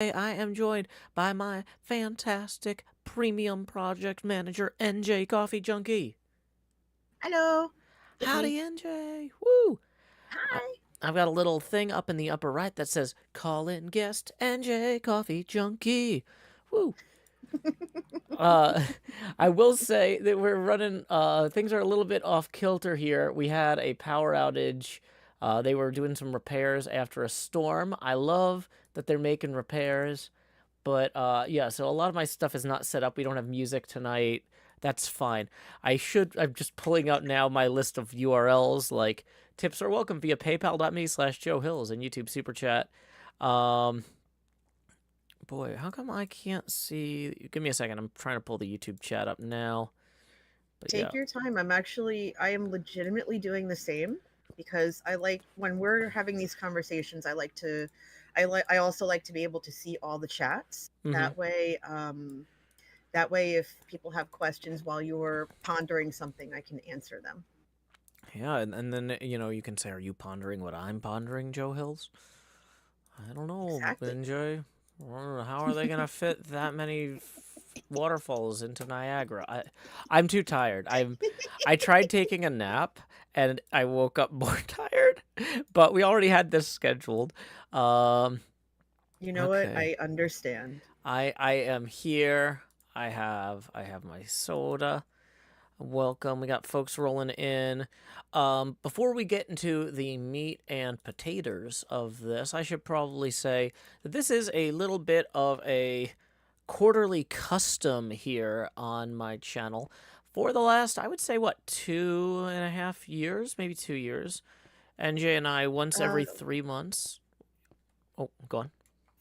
I am joined by my fantastic premium project manager, NJ Coffee Junkie. Hello, it's me. Howdy, NJ. Woo! I, Hi. I've got a little thing up in the upper right that says, call in guest NJ Coffee Junkie. Woo! Uh, I will say that we're running, things are a little bit off kilter here. We had a power outage. They were doing some repairs after a storm. I love that they're making repairs. But yeah, so a lot of my stuff is not set up. We don't have music tonight. That's fine. I'm just pulling out now my list of URLs, like tips are welcome via paypal.me/Joe Hills and YouTube Super Chat. Um, boy, how come I can't see? Give me a second. I'm trying to pull the YouTube chat up now. But yeah. Take your time. I am legitimately doing the same because I like when we're having these conversations, I also like to be able to see all the chats. Mm-hmm. That way if people have questions while you're pondering something, I can answer them. Yeah, and then, you can say, are you pondering what I'm pondering, Joe Hills? I don't know, Exactly. NJ. How are they going to fit that many waterfalls into Niagara? I'm too tired. I tried taking a nap and I woke up more tired, but we already had this scheduled. Um, You know what? okay. I understand. I am here. I have my soda. Welcome. We got folks rolling in. Before we get into the meat and potatoes of this, I should probably say that this is a little bit of a quarterly custom here on my channel. For the last, I would say, what, 2.5 years, maybe 2 years. NJ and I, once Uh, every 3 months. Oh, go on.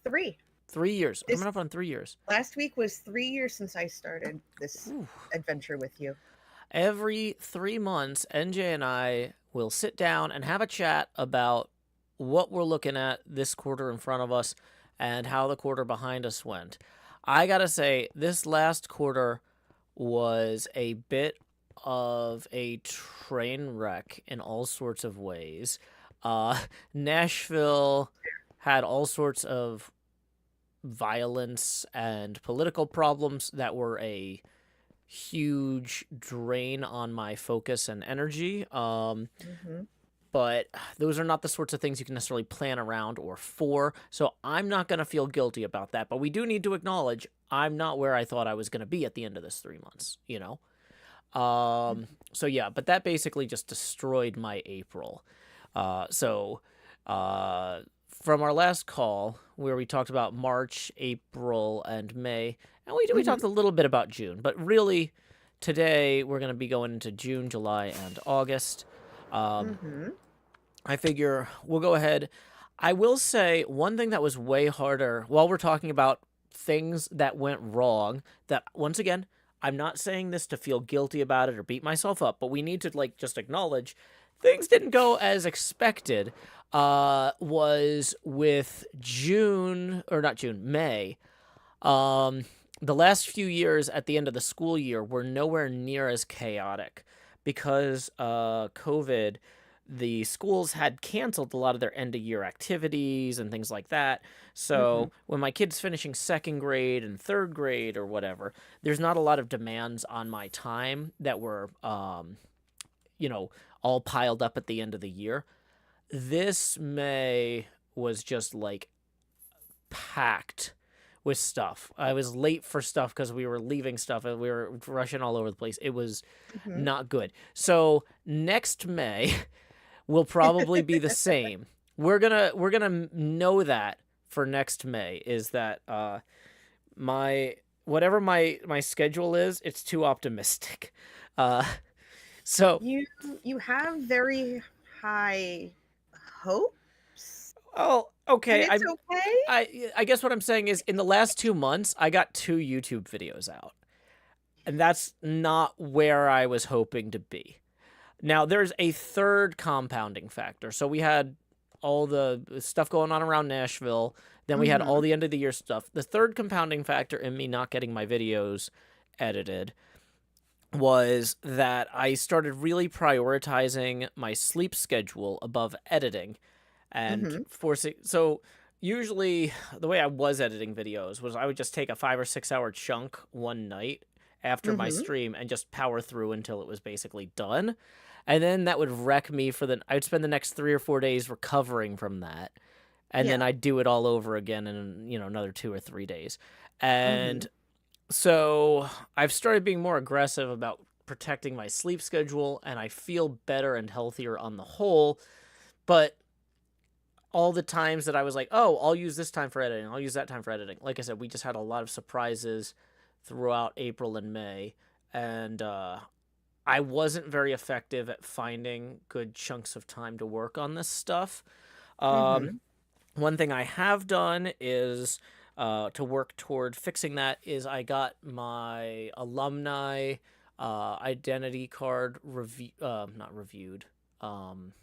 Three. 3 years. This Coming up on 3 years. last week was 3 years since I started this Ooh. adventure with you. Every 3 months, NJ and I will sit down and have a chat about what we're looking at this quarter in front of us and how the quarter behind us went. I gotta say, this last quarter was a bit of a train wreck in all sorts of ways. Nashville had all sorts of violence and political problems that were a huge drain on my focus and energy. Hmm. But those are not the sorts of things you can necessarily plan around or for. So I'm not going to feel guilty about that. But we do need to acknowledge I'm not where I thought I was going to be at the end of this 3 months. So yeah, but that basically just destroyed my April. So from our last call where we talked about March, April, and May, and we Hmm. talked a little bit about June, but really today we're going to be going into June, July, and August. Um, Hmm. I figure we'll go ahead. I will say one thing that was way harder while we're talking about things that went wrong, that once again, I'm not saying this to feel guilty about it or beat myself up, but we need to like just acknowledge things didn't go as expected. Was with June, or not June, May. Um, the last few years at the end of the school year were nowhere near as chaotic because COVID. The schools had canceled a lot of their end of year activities and things like that. Hmm. So when my kid's finishing second grade and third grade or whatever, there's not a lot of demands on my time that were, all piled up at the end of the year. This May was just like packed with stuff. I was late for stuff because we were leaving stuff and we were rushing all over the place. It was Hmm. not good. So next May will probably be the same. We're gonna know that for next May is that my whatever my schedule is, it's too optimistic. Uh, so You you have very high hopes, oh and okay. it's okay. I guess what I'm saying is in the last 2 months I got 2 YouTube videos out, and that's not where I was hoping to be. Now, there's a third compounding factor. So we had all the stuff going on around Nashville. Then we had all Hmm. the end of the year stuff. The third compounding factor in me not getting my videos edited was that I started really prioritizing my sleep schedule above editing and Hmm. forcing. So usually the way I was editing videos was I would just take a 5 or 6 hour chunk one night after my Mm-hmm. stream and just power through until it was basically done. And then that would wreck me I'd spend the next 3 or 4 days recovering from that. And then Yeah. I'd do it all over again in, another 2 or 3 days. Mm-hmm. And so I've started being more aggressive about protecting my sleep schedule, and I feel better and healthier on the whole. But all the times that I was like, oh, I'll use this time for editing, I'll use that time for editing. Like I said, we just had a lot of surprises throughout April and May, and I wasn't very effective at finding good chunks of time to work on this stuff. Um, Mm-hmm. One thing I have done is to work toward fixing that is I got my alumni identity card not reviewed. Um,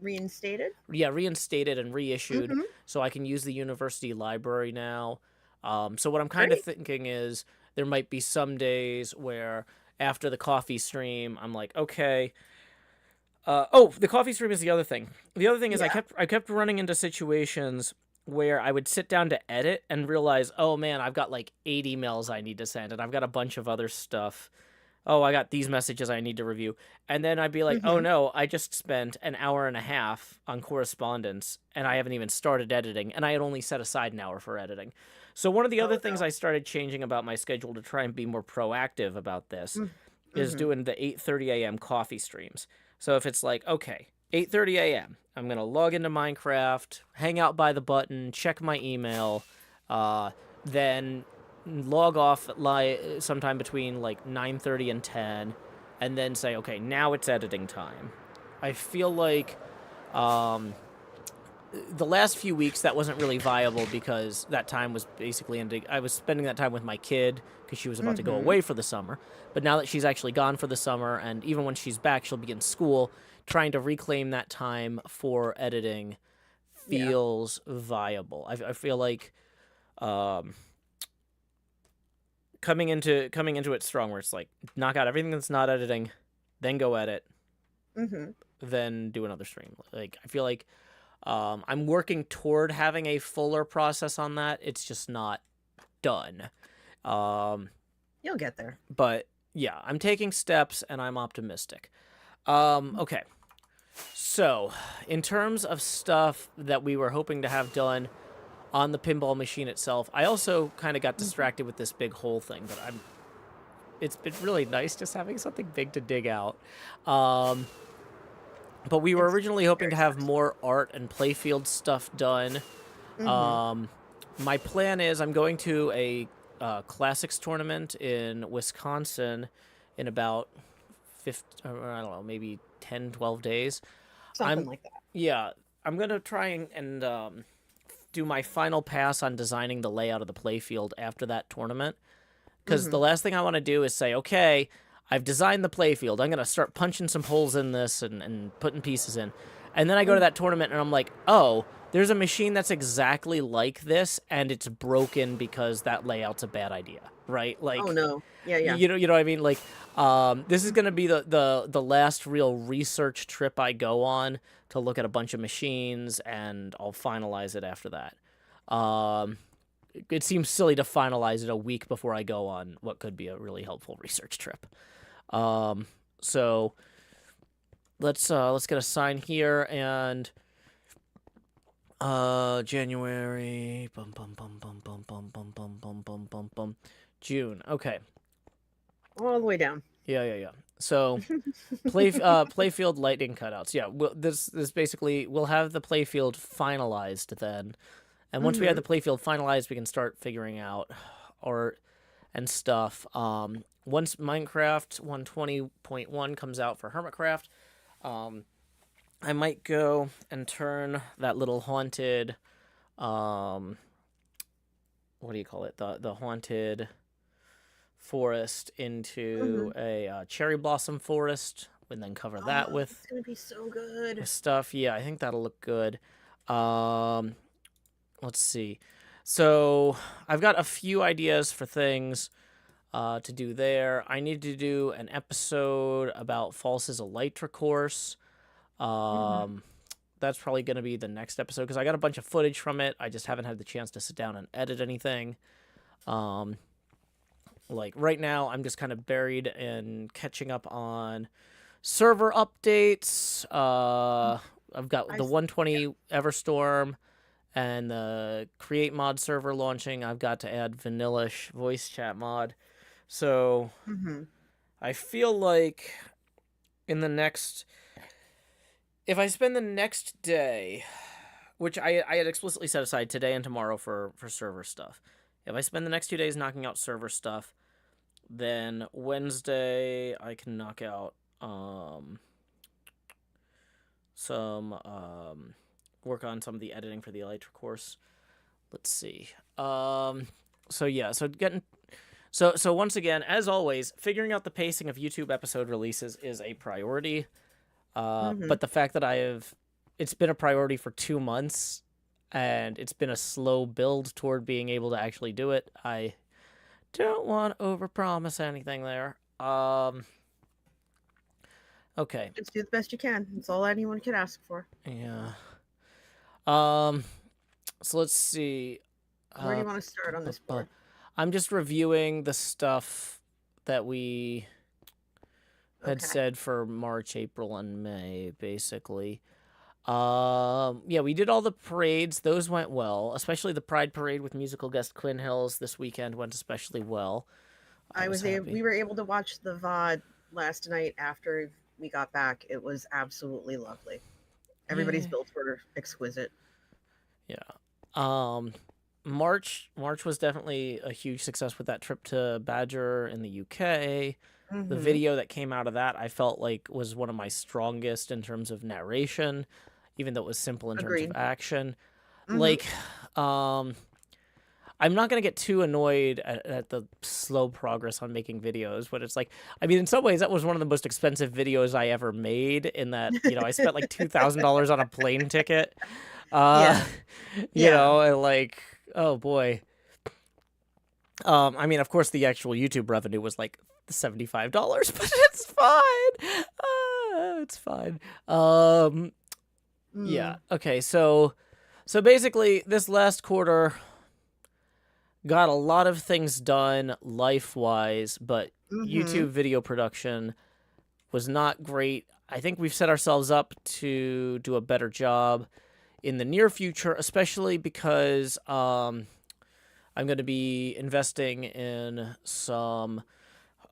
Reinstated. yeah, reinstated and reissued, Mm-hmm. so I can use the university library now. So what I'm kind of Great. thinking is there might be some days where after the coffee stream, I'm like, okay. Oh, the coffee stream is the other thing. The other thing is Yeah. I kept running into situations where I would sit down to edit and realize, oh man, I've got like 8 emails I need to send, and I've got a bunch of other stuff. Oh, I got these messages I need to review. And then I'd be like, oh Mm-hmm. no, I just spent an hour and a half on correspondence and I haven't even started editing. And I had only set aside an hour for editing. So, one of the other Oh things no. I started changing about my schedule to try and be more proactive about this is Mm-hmm. doing the 8:30 a.m. coffee streams. So, if it's like, okay, 8:30 a.m., I'm going to log into Minecraft, hang out by the button, check my email, uh, then log off at sometime between like 9:30 and 10, and then say, okay, now it's editing time. I feel like um, the last few weeks that wasn't really viable because that time was basically ending. I was spending that time with my kid because she was about to go Mm-hmm. away for the summer. But now that she's actually gone for the summer, and even when she's back, she'll be in school, trying to reclaim that time for editing Yeah. feels viable. I feel like um, coming into it strong, where it's like knock out everything that's not editing, then go edit, Mm-hmm. then do another stream. Like I feel like I'm working toward having a fuller process on that. It's just not done. Um, You'll get there. but yeah, I'm taking steps and I'm optimistic. Okay. So, in terms of stuff that we were hoping to have done on the pinball machine itself, I also kind of got Mm-hmm. distracted with this big hole thing, but it's been really nice just having something big to dig out. Um, but we were It's originally hoping very to have satisfying. more art and playfield stuff done. Mm-hmm. Um, my plan is I'm going to a classics tournament in Wisconsin in about 50, or I don't know, maybe 10, 12 days. Something I'm, like that. yeah, I'm going to try and do my final pass on designing the layout of the playfield after that tournament. Because the Mm-hmm. last thing I want to do is say, okay, I've designed the playfield. I'm going to start punching some holes in this and putting pieces in. And then I go to Mm-hmm. that tournament and I'm like, oh, there's a machine that's exactly like this and it's broken because that layout's a bad idea, right? Oh Like, no. Yeah, yeah. you know what I mean? Like, this is going to be the last real research trip I go on to look at a bunch of machines, and I'll finalize it after that. Um, it seems silly to finalize it a week before I go on what could be a really helpful research trip. Um, so let's get a sign here and January bum bum bum bum bum bum bum bum bum bum bum bum June. Okay. All the way down. Yeah. So playfield lighting cutouts. Yeah, this basically we'll have the playfield finalized then. And once we have Mm-hmm. the playfield finalized, we can start figuring out art and stuff. Once Minecraft 120.1 comes out for HermitCraft, um, I might go and turn that little haunted, um, what do you call it? The haunted forest Mm-hmm. into a cherry blossom forest, and then cover that Oh, with it's gonna be so good. stuff. Yeah, I think that'll look good. Um, let's see. So I've got a few ideas for things to do there. I need to do an episode about False's Elytra course. Mm-hmm. Um, that's probably going to be the next episode because I got a bunch of footage from it. I just haven't had the chance to sit down and edit anything. Like right now, I'm just kind of buried in catching up on server updates. I've got the Yeah. 120 Everstorm and the Create mod server launching. I've got to add Vanillish voice chat mod. So I feel like in the next, if I spend the next day, which I had explicitly set aside today and tomorrow for server stuff. If I spend the next 2 days knocking out server stuff, then Wednesday I can knock out some work on some of the editing for the Elytra course. Let's see. So yeah, so once again, as always, figuring out the pacing of YouTube episode releases is a priority. But the fact that it's been a priority for 2 months and it's been a slow build toward being able to actually do it, I don't want to overpromise anything there. Okay. Just do the best you can. That's all anyone can ask for. Yeah. So let's see. Where do you want to start on this board? I'm just reviewing the stuff that we had said for March, April, and May, basically. Yeah, we did all the parades. Those went well, especially the Pride Parade with musical guest Quinn Hills this weekend went especially well. We were able to watch the VOD last night after we got back. It was absolutely lovely. Everybody's builds were exquisite. Yeah. March was definitely a huge success with that trip to Badger in the UK. The video that came out of that I felt like was one of my strongest in terms of narration, even though it was simple in terms of action. Like, I'm not going to get too annoyed at the slow progress on making videos, but it's like, I mean, in some ways, that was one of the most expensive videos I ever made in that, I spent like $2,000 on a plane ticket. You know, and like, oh boy. I mean, of course, the actual YouTube revenue was like $75, but it's fine. It's fine. Yeah. Okay. So basically, this last quarter got a lot of things done life-wise, but YouTube video production was not great. I think we've set ourselves up to do a better job in the near future, especially because I'm going to be investing in some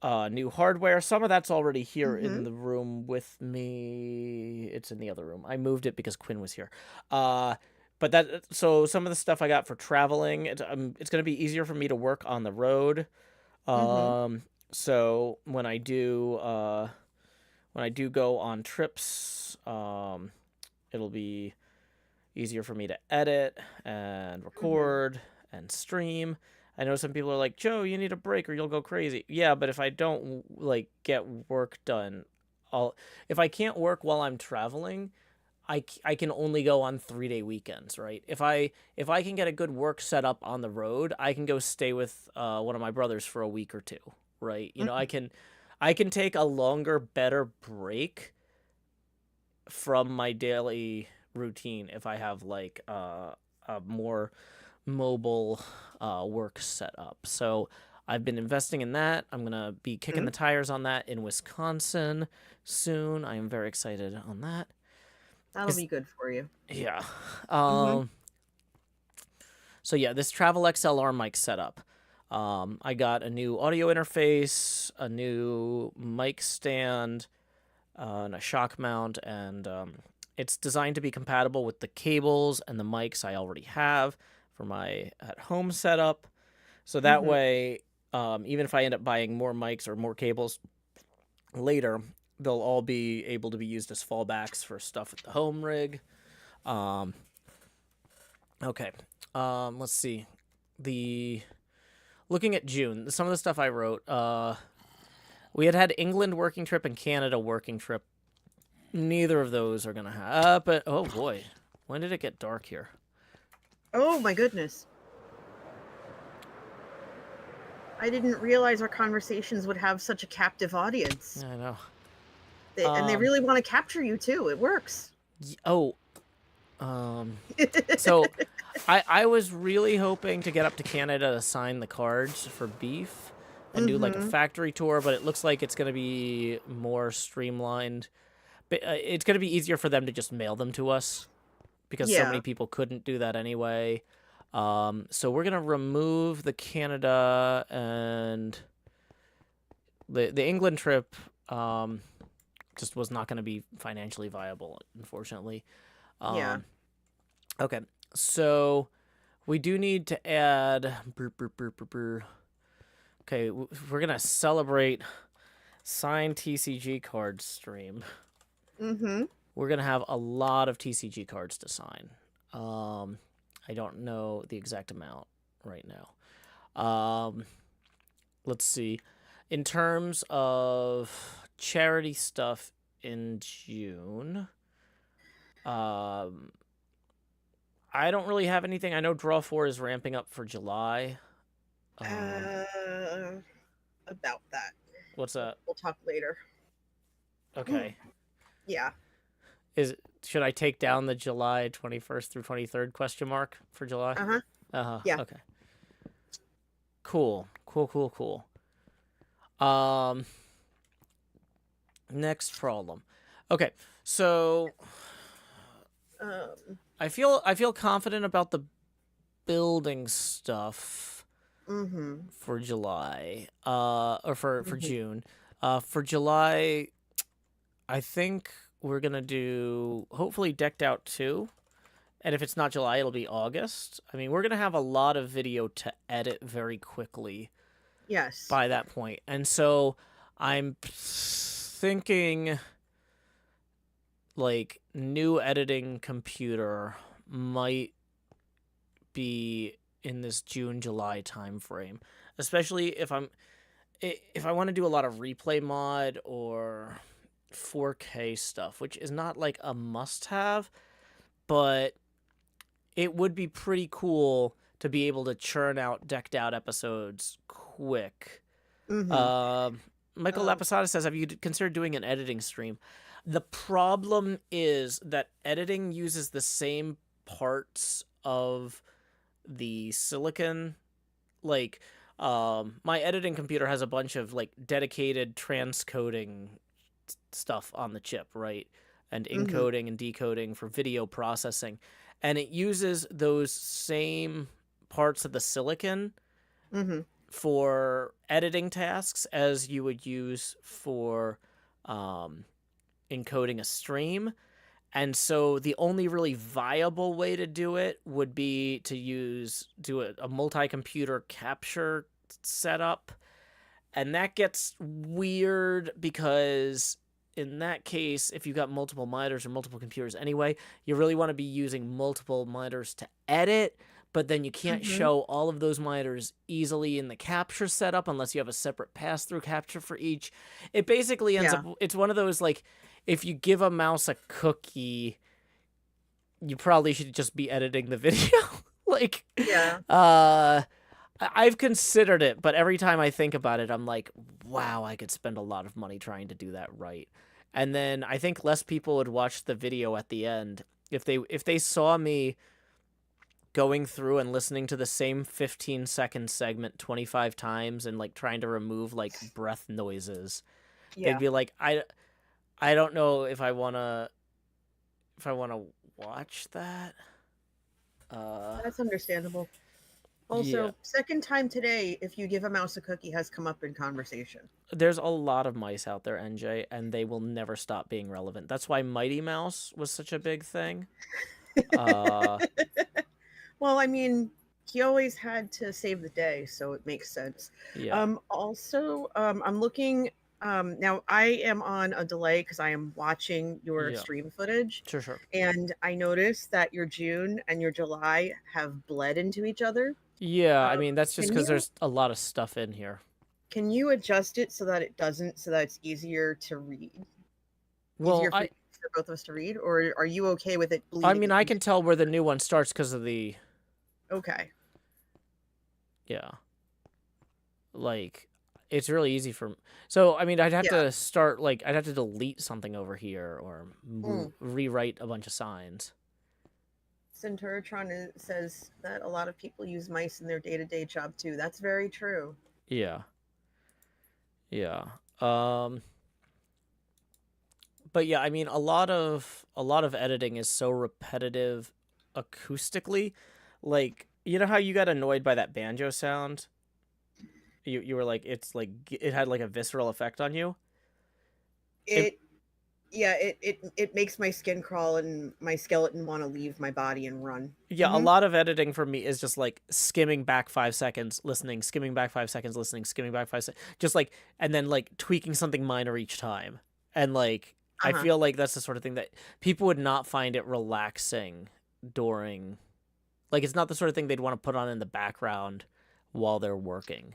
new hardware. Some of that's already here in the room with me. It's in the other room. I moved it because Quinn was here. So some of the stuff I got for traveling, it's going to be easier for me to work on the road. So when I do go on trips, it'll be easier for me to edit and record and stream. I know some people are like, Joe, you need a break or you'll go crazy. Yeah, but if I don't like get work done, if I can't work while I'm traveling, I can only go on 3-day weekends, right? If I can get a good work set up on the road, I can go stay with one of my brothers for a week or two, right? I can take a longer, better break from my daily routine if I have like a more mobile work set up. So I've been investing in that. I'm gonna be kicking the tires on that in Wisconsin soon. I am very excited on that. That'll be good for you. Yeah. So yeah, this Travel XLR mic setup. I got a new audio interface, a new mic stand, and a shock mount, and it's designed to be compatible with the cables and the mics I already have for my at-home setup. So that way, even if I end up buying more mics or more cables later, they'll all be able to be used as fallbacks for stuff at the home rig. Okay. Let's see. Looking at June, some of the stuff I wrote, we had England working trip and Canada working trip. Neither of those are going to happen. But, oh boy. When did it get dark here? Oh my goodness. I didn't realize our conversations would have such a captive audience. I know. And they really want to capture you too. It works. Oh, So I was really hoping to get up to Canada to sign the cards for beef and do like a Mm-hmm. factory tour, but it looks like it's going to be more streamlined. But it's going to be easier for them to just mail them to us because so many Yeah. people couldn't do that anyway. So we're going to remove the Canada and the England trip. Just was not going to be financially viable, unfortunately. Yeah. Um, okay, so we do need to add. Okay, we're gonna celebrate signed TCG cards stream. Mm-hmm. We're gonna have a lot of TCG cards to sign. I don't know the exact amount right now. Let's see. In terms of charity stuff in June, um, I don't really have anything. I know Draw 4 is ramping up for July. Uh, about that. What's We'll, that? we'll talk later. Okay. Yeah. Should I take down the July 21st through 23rd question mark for July? Uh-huh. Yeah. Okay. Cool. Cool. Um Next problem. Okay. So Um. I feel confident about the building stuff Mm-hmm. for July. Or for Mm-hmm. June. For July, I think we're gonna do hopefully decked out too. And if it's not July, it'll be August. I mean, we're gonna have a lot of video to edit very quickly Yes. by that point. And so I'm thinking like new editing computer might be in this June July time frame, especially if I want to do a lot of replay mod or 4K stuff, which is not like a must have, but it would be pretty cool to be able to churn out decked out episodes quick. Mm-hmm. Um, Michael Um. Laposada says, "Have you considered doing an editing stream?" The problem is that editing uses the same parts of the silicon. Like, my editing computer has a bunch of like dedicated transcoding stuff on the chip, right? And Mm-hmm. encoding and decoding for video processing. And it uses those same parts of the silicon Mm-hmm. for editing tasks as you would use for um, encoding a stream. And so the only really viable way to do it would be to do a multi-computer capture setup. And that gets weird because in that case, if you've got multiple monitors or multiple computers anyway, you really want to be using multiple monitors to edit, but then you can't Mm-hmm. show all of those monitors easily in the capture setup unless you have a separate pass-through capture for each. It basically ends Yeah. up, it's one of those like, if you give a mouse a cookie, you probably should just be editing the video. like, Yeah. I've considered it, but every time I think about it, I'm like, wow, I could spend a lot of money trying to do that right. And then I think less people would watch the video at the end if they saw me going through and listening to the same 15-second segment 25 times and like trying to remove like breath noises. They'd Yeah. be like, I don't know if I want to watch that. That's understandable. Yeah. Also, second time today, if you give a mouse a cookie, has come up in conversation. There's a lot of mice out there, NJ, and they will never stop being relevant. That's why Mighty Mouse was such a big thing. Uh, Well, I mean, he always had to save the day, so it makes sense. yeah, Also, I'm looking. Now, I am on a delay because I am watching your yeah, stream footage, sure. and I noticed that your June and your July have bled into each other. Yeah, I Um, mean that's just can because you there's a lot of stuff in here. can you adjust it so that it doesn't, so that it's easier to read, Well, easier for both of us to read, or are you okay with it I bleeding mean I into? can tell where the new one starts because of the Okay. yeah, like it's really easy for. So I mean I'd have Yeah. to start I'd have to delete something over here or Mm. rewrite a bunch of signs. Says that a lot of people use mice in their day-to-day job too. That's very true. Yeah. Yeah. Um but yeah, I mean a lot of editing is so repetitive acoustically. Like, you know how you got annoyed by that banjo sound? You were like, it's like it had like a visceral effect on you. It It Yeah, it makes my skin crawl and my skeleton want to leave my body and run. Yeah, a lot of editing for me is just like skimming back 5 seconds, listening, skimming back 5 seconds, listening, skimming back 5 seconds, just like, and then like tweaking something minor each time. And like, I Uh-huh. feel like that's the sort of thing that people would not find it relaxing during, like, it's not the sort of thing they'd want to put on in the background while they're working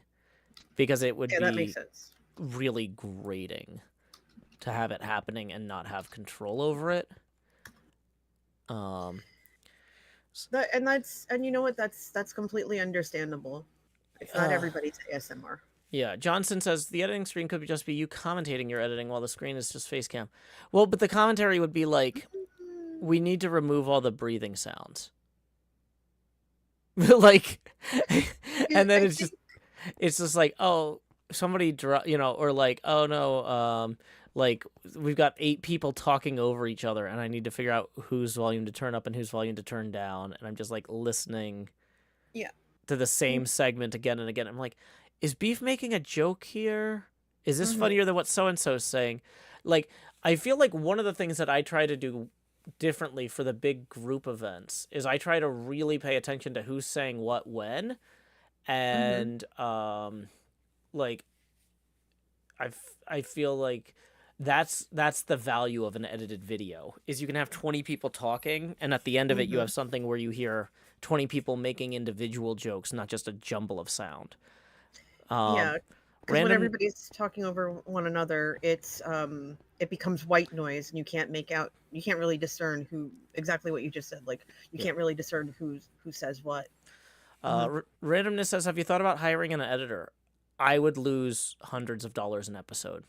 because it would Yeah, that makes be sense. really grating to have it happening and not have control over it. Um, And you know what? That's completely understandable. It's not uh, everybody's ASMR. Yeah, Johnson says the editing screen could just be you commentating your editing while the screen is just face cam. Well, but the commentary would be like, we need to remove all the breathing sounds. Like, and then I it's think. just like, oh, somebody or like, oh no, like we've got 8 people talking over each other and I need to figure out whose volume to turn up and whose volume to turn down, and I'm just like listening Yeah. to the same segment again and again. I'm like, is Beef making a joke here? Is this Mm-hmm. funnier than what so and so's saying? Like, I feel like one of the things that I try to do differently for the big group events is I try to really pay attention to who's saying what when, Mm-hmm. and like I feel like that's the value of an edited video is you can have 20 people talking and at the end of it you Mm-hmm. have something where you hear 20 people making individual jokes, not just a jumble of sound. um Yeah, because when random everybody's talking over one another, it becomes white noise, and you can't really discern who exactly what you just said. Like you Yeah. can't really discern who says what. Hmm. Randomness says, have you thought about hiring an editor? I would lose hundreds of dollars an episode.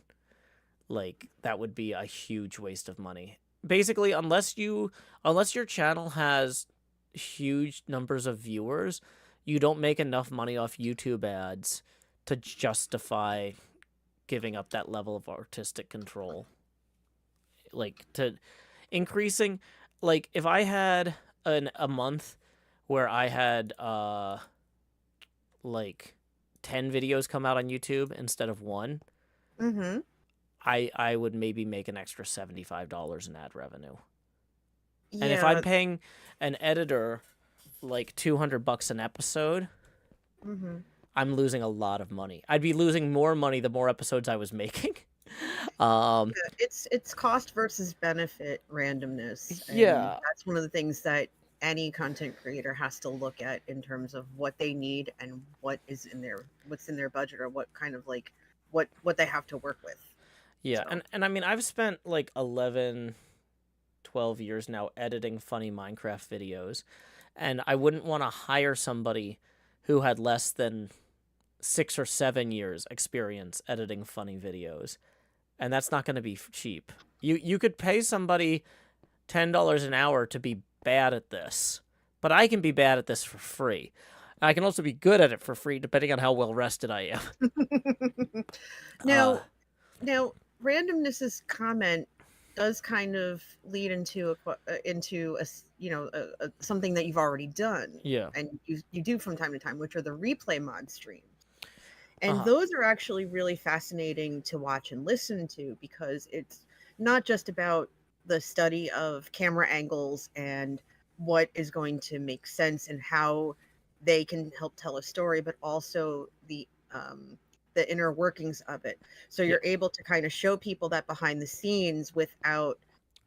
Like, that would be a huge waste of money. Basically, unless your channel has huge numbers of viewers, you don't make enough money off YouTube ads to justify giving up that level of artistic control. Like, to increasing, like, if I had a month where I had like 10 videos come out on YouTube instead of one, Hmm. I would maybe make an extra $75 in ad revenue. And if I'm Yeah. paying an editor like $200 an episode, Hmm. I'm losing a lot of money. I'd be losing more money the more episodes I was making. um Yeah, it's cost versus benefit randomness, and yeah. that's one of the things that any content creator has to look at in terms of what they need and what's in their budget, or what kind of like what they have to work with. Yeah, So. and I mean I've spent like 11, 12 years now editing funny Minecraft videos, and I wouldn't want to hire somebody who had less than 6 or 7 years experience editing funny videos, and that's not going to be cheap. You could pay somebody $10 an hour to be bad at this, but I can be bad at this for free. I can also be good at it for free, depending on how well rested I am. Uh, now Now, randomness's comment does kind of lead into something that you've already done, yeah. and you do from time to time, which are the replay mod streams. And Uh, those are actually really fascinating to watch and listen to, because it's not just about the study of camera angles and what is going to make sense and how they can help tell a story, but also the inner workings of it. So yeah. you're able to kind of show people that behind the scenes without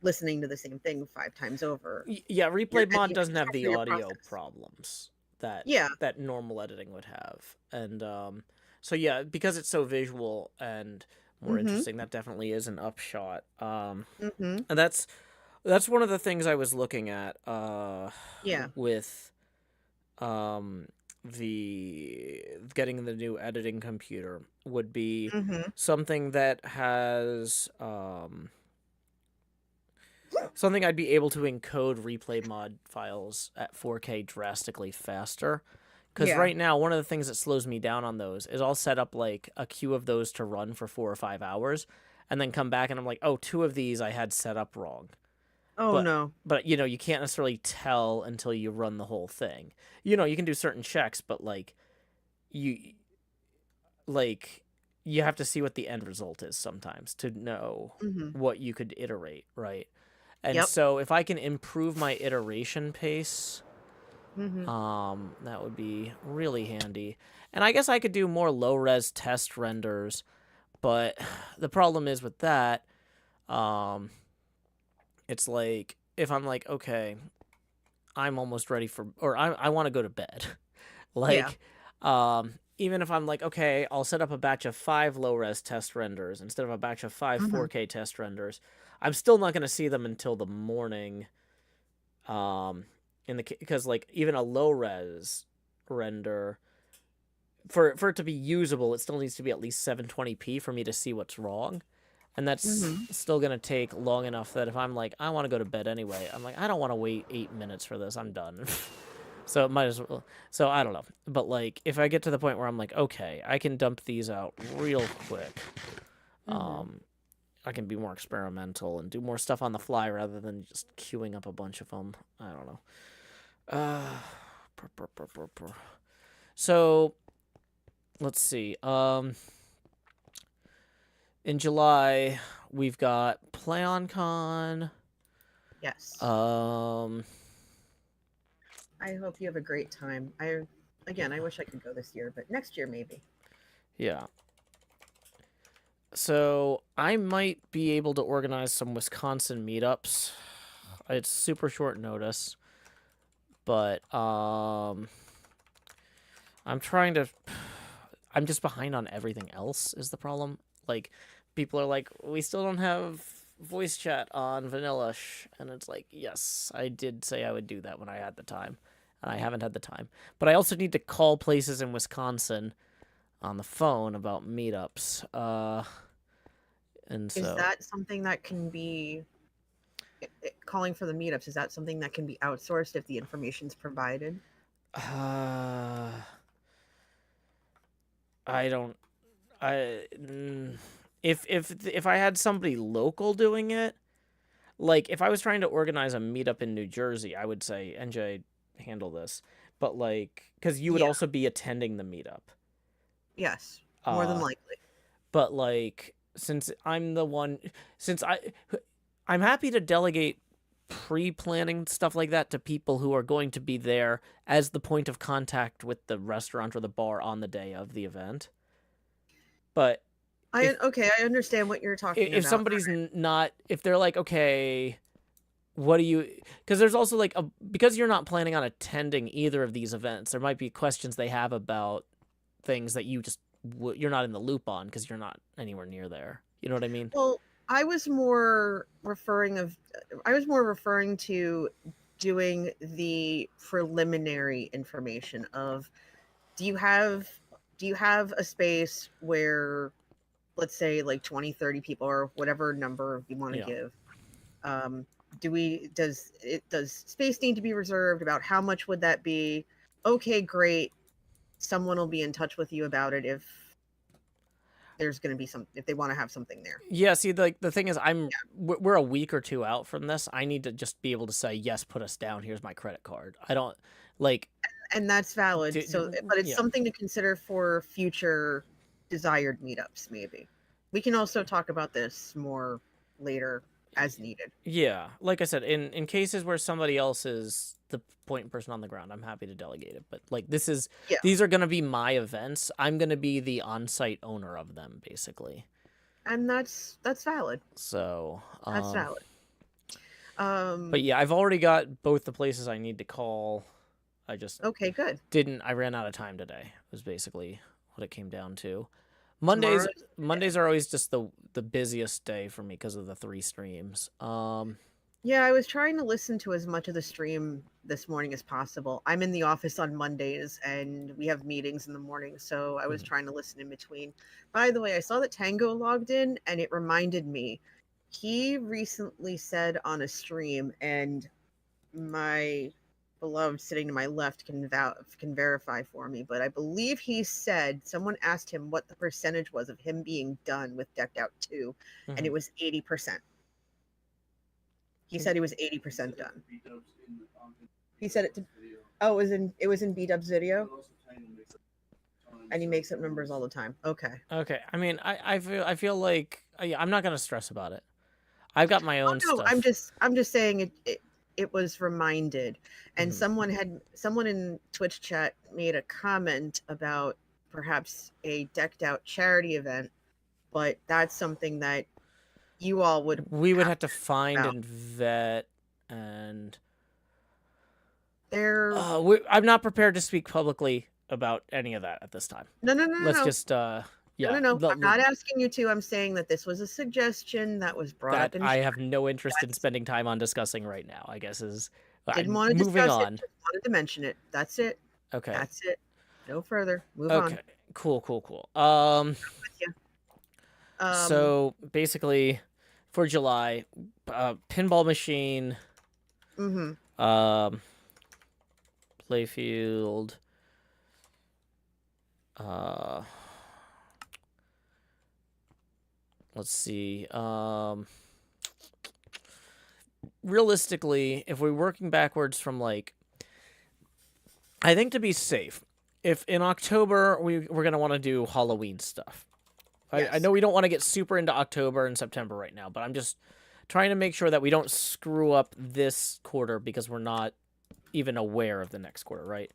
listening to the same thing 5 times over. Yeah, replay And mod you can doesn't have structure the your audio process. problems that Yeah. that normal editing would have. And so yeah, because it's so visual and more Mm-hmm. interesting, that definitely is an upshot. Mm-hmm. And that's one of the things I was looking at Yeah. with um the getting the new editing computer would be Mm-hmm. something that has something I'd be able to encode replay mod files at 4K drastically faster. Because Yeah. right now, one of the things that slows me down on those is I'll set up like a queue of those to run for 4 or 5 hours, and then come back and I'm like, oh, 2 of these I had set up wrong. Oh But no. you can't necessarily tell until you run the whole thing. You can do certain checks, but you like you have to see what the end result is sometimes to know Mhm. what you could iterate, right? And Yep. so if I can improve my iteration pace, Mhm. that would be really handy. And I guess I could do more low res test renders, but the problem is with that, um, it's like if I'm like, okay, I'm almost ready for, or I want to go to bed. Yeah. Like, even if I'm like, okay, I'll set up a batch of 5 low-res test renders instead of a batch of five Mhm. 4K test renders, I'm still not going to see them until the morning. Because like even a low-res render, for it to be usable, it still needs to be at least 720p for me to see what's wrong. And that's Mhm. still going to take long enough that if I'm like, I want to go to bed anyway, I'm like, I don't want to wait 8 minutes for this. I'm done. So it might as well. So I don't know. But like, if I get to the point where I'm like, okay, I can dump these out real quick, Mhm. um, I can be more experimental and do more stuff on the fly rather than just queuing up a bunch of them. I don't know. Uh, so let's see. In July we've got PlayOnCon. Yes. Um, I hope you have a great time. I wish I could go this year, but next year maybe. yeah. So I might be able to organize some Wisconsin meetups. It's super short notice, but I'm trying to. I'm just behind on everything else. Is the problem? Like, people are like, we still don't have voice chat on Vanillash, and it's like, yes, I did say I would do that when I had the time, and I haven't had the time. But I also need to call places in Wisconsin on the phone about meetups. And Is so that something that can be calling for the meetups? Is that something that can be outsourced if the information's provided? Uh, I don't. I if I had somebody local doing it, like if I was trying to organize a meetup in New Jersey, I would say NJ handle this. But like, because you would Yeah. also be attending the meetup. Yes. More than Uh, likely. but like since I'm the one, since I'm happy to delegate pre-planning stuff like that to people who are going to be there as the point of contact with the restaurant or the bar on the day of the event. But if I understand what you're talking if about. somebody's not, if they're like, okay, what do you, because there's also like because you're not planning on attending either of these events, there might be questions they have about things that you're not in the loop on because you're not anywhere near there, you know what I mean? Well, I was more referring to doing the preliminary information of do you have do you have a space where, let's say, like 20, 30 people or whatever number you want to Yeah. give, um does space need to be reserved? About how much would that be? Okay, great. Someone will be in touch with you about it if there's going to be some, if they want to have something there. Yeah, see, the thing is, we're a week or two out from this. I need to just be able to say yes, put us down. Here's my credit card. I don't like, And that's valid. So, but it's yeah, something to consider for future desired meetups, maybe. We can also talk about this more later as needed. yeah. Like I said, in cases where somebody else is the point person on the ground, I'm happy to delegate it. But like, Yeah, these are gonna be my events. I'm gonna be the on-site owner of them, basically. and that's valid. So, That's valid. but Um, yeah, I've already got both the places I need to call. I just okay, good. didn't. I ran out of time today. Was basically what it came down to. Mondays Tomorrow's the Mondays day. are always just the busiest day for me because of the 3 streams. Yeah, I was trying to listen to as much of the stream this morning as possible. I'm in the office on Mondays and we have meetings in the morning, so I was Mhm. trying to listen in between. By the way, I saw that Tango logged in and it reminded me. He recently said on a stream, and my beloved sitting to my left can verify for me, but I believe he said someone asked him what the percentage was of him being done with Decked Out 2, and Mhm. it was 80%. He said he was 80% done. He said it to it was in B-Dub's video, and he makes up numbers all the time. Okay. Okay. I mean, I feel like I'm not gonna stress about it. I've got my Oh own no, stuff. I'm just saying it was reminded, and Mhm. someone in Twitch chat made a comment about perhaps a Decked Out charity event, but that's something that you all would We would have have to to find about. and vet, and There, I'm not prepared to speak publicly about any of that at this time. no, no, no, no, Let's no, just no, no, yeah, no. I'm not asking you to. I'm saying that this was a suggestion that was brought up that in I chat. have no interest in That's spending time on discussing right now, I guess is Didn't want to moving discuss it. on. Just wanted to mention it. That's it. Okay. That's it. No further. Move on. Okay. Cool. With you. So basically for July, pinball machine, Mm-hmm. um playfield, uh let's see. Realistically, if we're working backwards from like, I think to be safe, if in October we're gonna want to do Halloween stuff. I Yes. know we don't want to get super into October and September right now, but I'm just trying to make sure that we don't screw up this quarter because we're not even aware of the next quarter, right?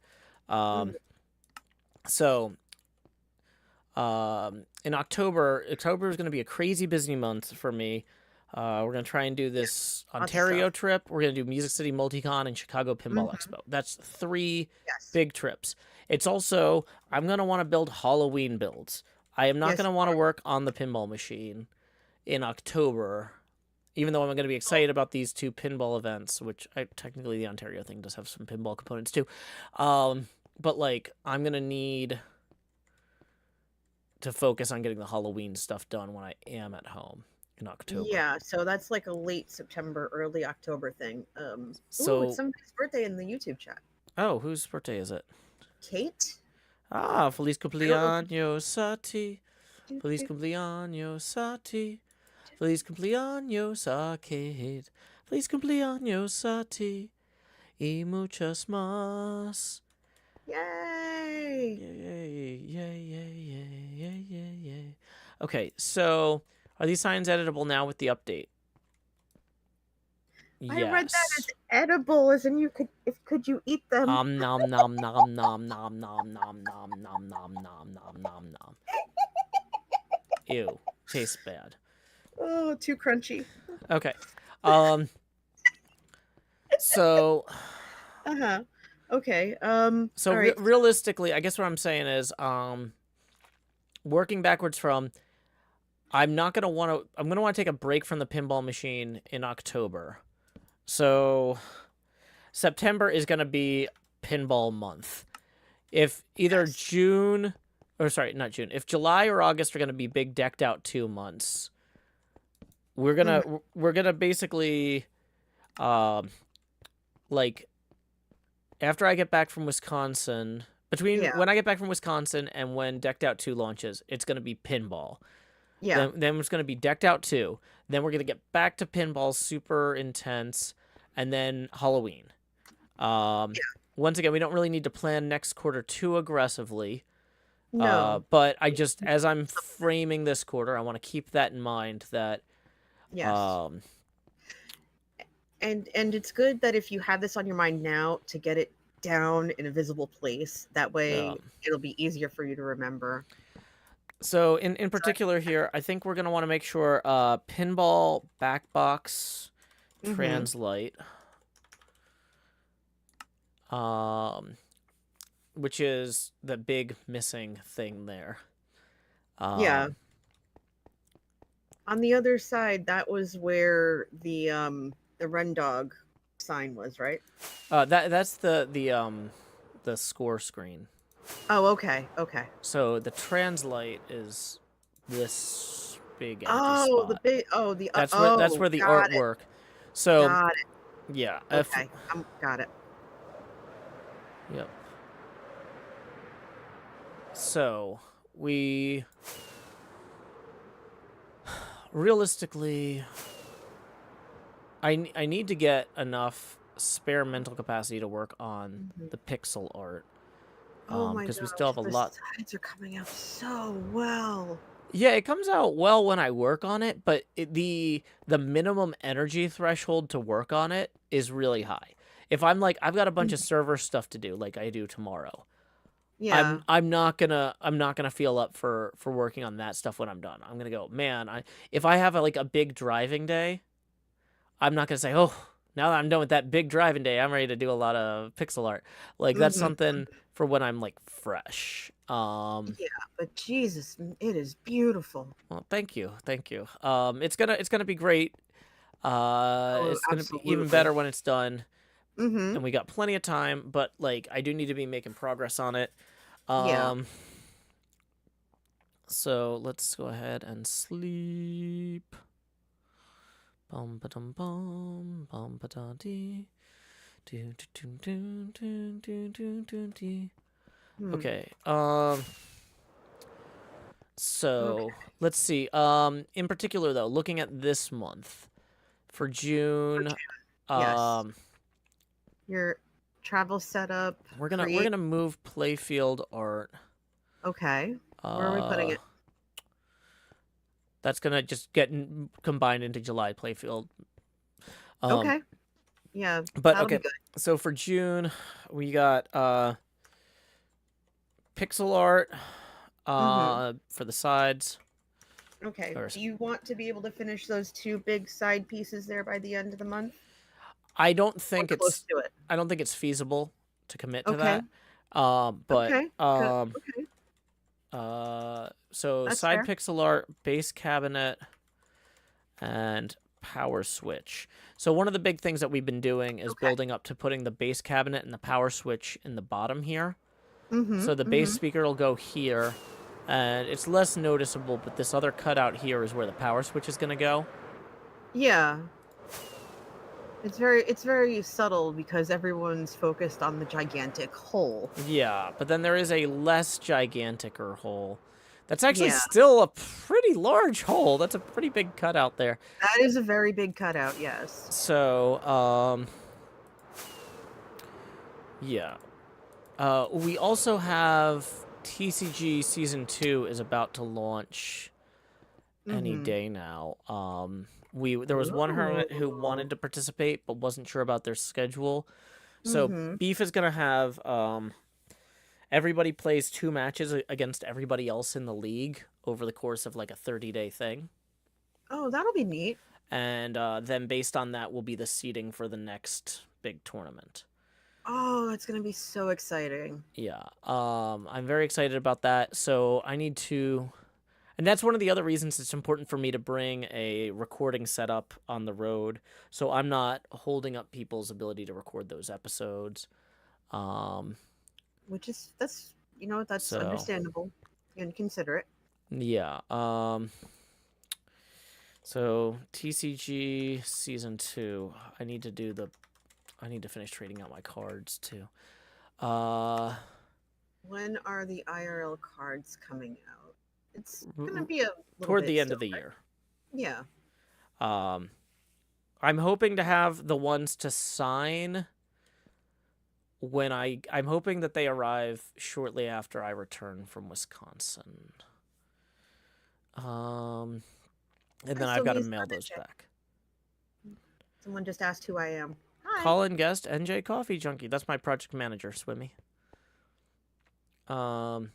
Mhm. Um, so in October is going to be a crazy busy month for me. We're going to try and do this Lots of Ontario stuff. trip. We're going to do Music City Multicon and Chicago Pinball Mhm. Expo. That's 3 Yes. big trips. It's also, I'm going to want to build Halloween builds. I am not going Yes, to you want to are. work on the pinball machine in October, even though I'm going to be Oh, excited about these 2 pinball events, which technically the Ontario thing does have some pinball components too. But like, I'm going to need to focus on getting the Halloween stuff done when I am at home in October. yeah. So that's like a late September, early October thing. Ooh, it's So, somebody's birthday in the YouTube chat. oh, whose birthday is it? Kate. Ah, Feliz I don't know if cumpleaños Sati. you Feliz do. cumpleaños Sati. Feliz cumpleaños a Kate. Feliz cumpleaños Sati. Y muchas más. Yay! Yay. Okay, so are these signs editable now with the update? I read that as Yes. edible, as in could you eat them? Nom nom nom nom nom nom nom nom nom nom nom nom nom nom. Ew, tastes bad. Oh, too crunchy. Okay, um, so Uh-huh. Okay. so All right. realistically, I guess what I'm saying is, working backwards from, I'm not gonna want to. I'm gonna want to take a break from the pinball machine in October. So September is gonna be pinball month. If either Yes. June, or sorry, not June. If July or August are gonna be big decked out 2 months, Mhm. we're gonna basically, um, like after I get back from Wisconsin, between Yeah. when I get back from Wisconsin and when Decked Out 2 launches, it's going to be pinball. Yeah. Then it's going to be Decked Out 2. Then we're going to get back to pinball super intense, and then Halloween. Um, Yeah. Once again, we don't really need to plan next quarter too aggressively. No. But I just, as I'm framing this quarter, I want to keep that in mind that, Yes. um, And it's good that if you have this on your mind now to get it down in a visible place. That way um it'll be easier for you to remember. so in So, particular here, I think we're going to want to make sure pinball backbox mhm. translate, um, which is the big missing thing there. Yeah. Um, On the other side, that was where the run dog sign was, right? that's the score screen. Oh, okay. Okay. So the translate is this. big empty Oh, the spot. big. Oh, the. That's Oh, where the got it. artwork. So Got it. yeah, if Okay. Got it. yep. So we realistically, I need to get enough spare mental capacity to work on Mhm. the pixel art. Oh my Because we still have gosh, a the lot. sides are coming out so well. Yeah, it comes out well when I work on it, but the minimum energy threshold to work on it is really high. If I'm like I've got a bunch Mm. of server stuff to do, like I do tomorrow, Yeah. I'm not gonna feel up for working on that stuff when I'm done. I'm gonna go, man. If I have like a big driving day, I'm not gonna say, oh, now that I'm done with that big driving day, I'm ready to do a lot of pixel art. Like that's Mhm. something for when I'm like fresh. Yeah, but Jesus, it is beautiful. Well, thank you, thank you. It's gonna be great. Oh, It's gonna be even absolutely. better when it's done, Mhm. and we got plenty of time. But like, I do need to be making progress on it. Yeah. Um, so let's go ahead and sleep. Bum ba dum bum ba da dee. Do do do do do do do do dee. Hmm. Okay. Okay. So let's see. In particular, though, looking at this month for For June, June. Yes. um, Your travel setup, we're create. gonna move playfield art. Okay. Where are we putting Uh, it? that's gonna just get combined into July playfield. Um, Okay. Yeah, but that'll be okay. good. So for June, we got pixel art Mhm. for the sides. Okay. Or Do you want to be able to finish those two big side pieces there by the end of the month? I don't Or think close it's to it? I don't think it's feasible to commit to Okay. that. But Okay. Okay. so That's side fair. pixel art, base cabinet, and power switch. So one of the big things that we've been doing is Okay. building up to putting the base cabinet and the power switch in the bottom here. Mhm. So the base Mhm. speaker will go here, and it's less noticeable, but this other cutout here is where the power switch is going to go. Yeah. It's very subtle because everyone's focused on the gigantic hole. Yeah, but then there is a less giganticer hole. That's actually Yeah. still a pretty large hole. That's a pretty big cutout there. That is a very big cutout, yes. So, yeah. We also have TCG Season 2 is about to launch any Mhm. day now. There was one hermit who Ooh. wanted to participate but wasn't sure about their schedule. So Mhm. Beef is gonna have everybody plays 2 matches against everybody else in the league over the course of like a 30-day thing. Oh, that'll be neat. And then based on that will be the seeding for the next big tournament. Oh, it's gonna be so exciting. Yeah. I'm very excited about that. So I need to, and that's one of the other reasons it's important for me to bring a recording setup on the road, so I'm not holding up people's ability to record those episodes. Um, Which is that's so understandable and considerate. yeah. So TCG Season 2. I need to finish trading out my cards too. Uh, When are the IRL cards coming out? It's gonna be a little toward bit the end still, of the right? year. Yeah. Um, I'm hoping to have the ones to sign when I'm hoping that they arrive shortly after I return from Wisconsin. And I then I've still got to need mail Simon those J. back. Someone just asked who I am. Hi. Call in guest NJ Coffee Junkie. That's my project manager, Swimmy. Um,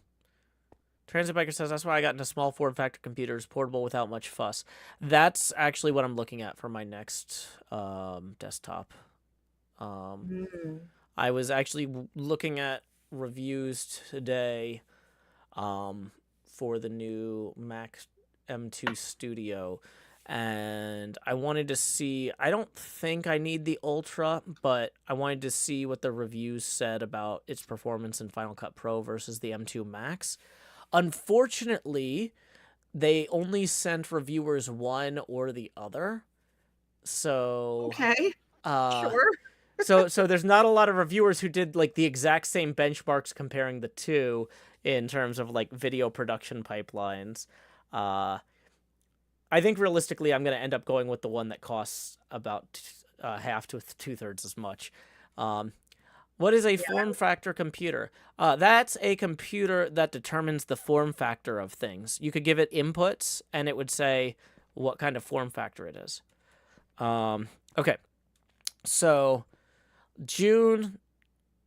Transit Biker says that's why I got into small form factor computers, portable without much fuss. That's actually what I'm looking at for my next desktop. Mm. I was actually looking at reviews today for the new Mac M2 Studio, and I wanted to see. I don't think I need the Ultra, but I wanted to see what the reviews said about its performance in Final Cut Pro versus the M2 Max. Unfortunately, they only sent reviewers one or the other. So, Okay, uh, sure. so there's not a lot of reviewers who did like the exact same benchmarks comparing the two in terms of like video production pipelines. Uh, I think realistically, I'm going to end up going with the one that costs about half to 2/3 as much. Um, what is a Yeah. form factor computer? That's a computer that determines the form factor of things. You could give it inputs, and it would say what kind of form factor it is. Okay, so June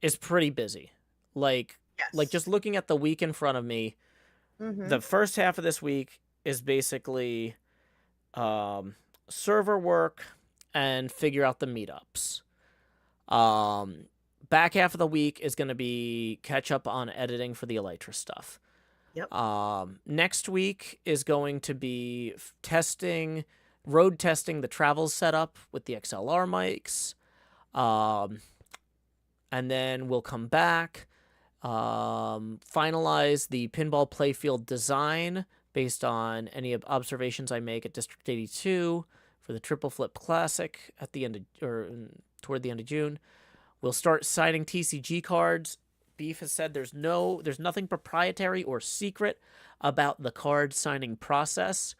is pretty busy. Like Yes. just looking at the week in front of me, Mm-hmm. the first half of this week is basically um, server work and figure out the meetups. Um, Back half of the week is going to be catch up on editing for the Elytra stuff. Yep. Next week is going to be testing, road testing the travel setup with the XLR mics. Um, and then we'll come back, finalize the pinball playfield design based on any observations I make at District 82 for the Triple Flip Classic at the end of, or toward the end of June. We'll start signing TCG cards. Beef has said there's nothing proprietary or secret about the card signing process.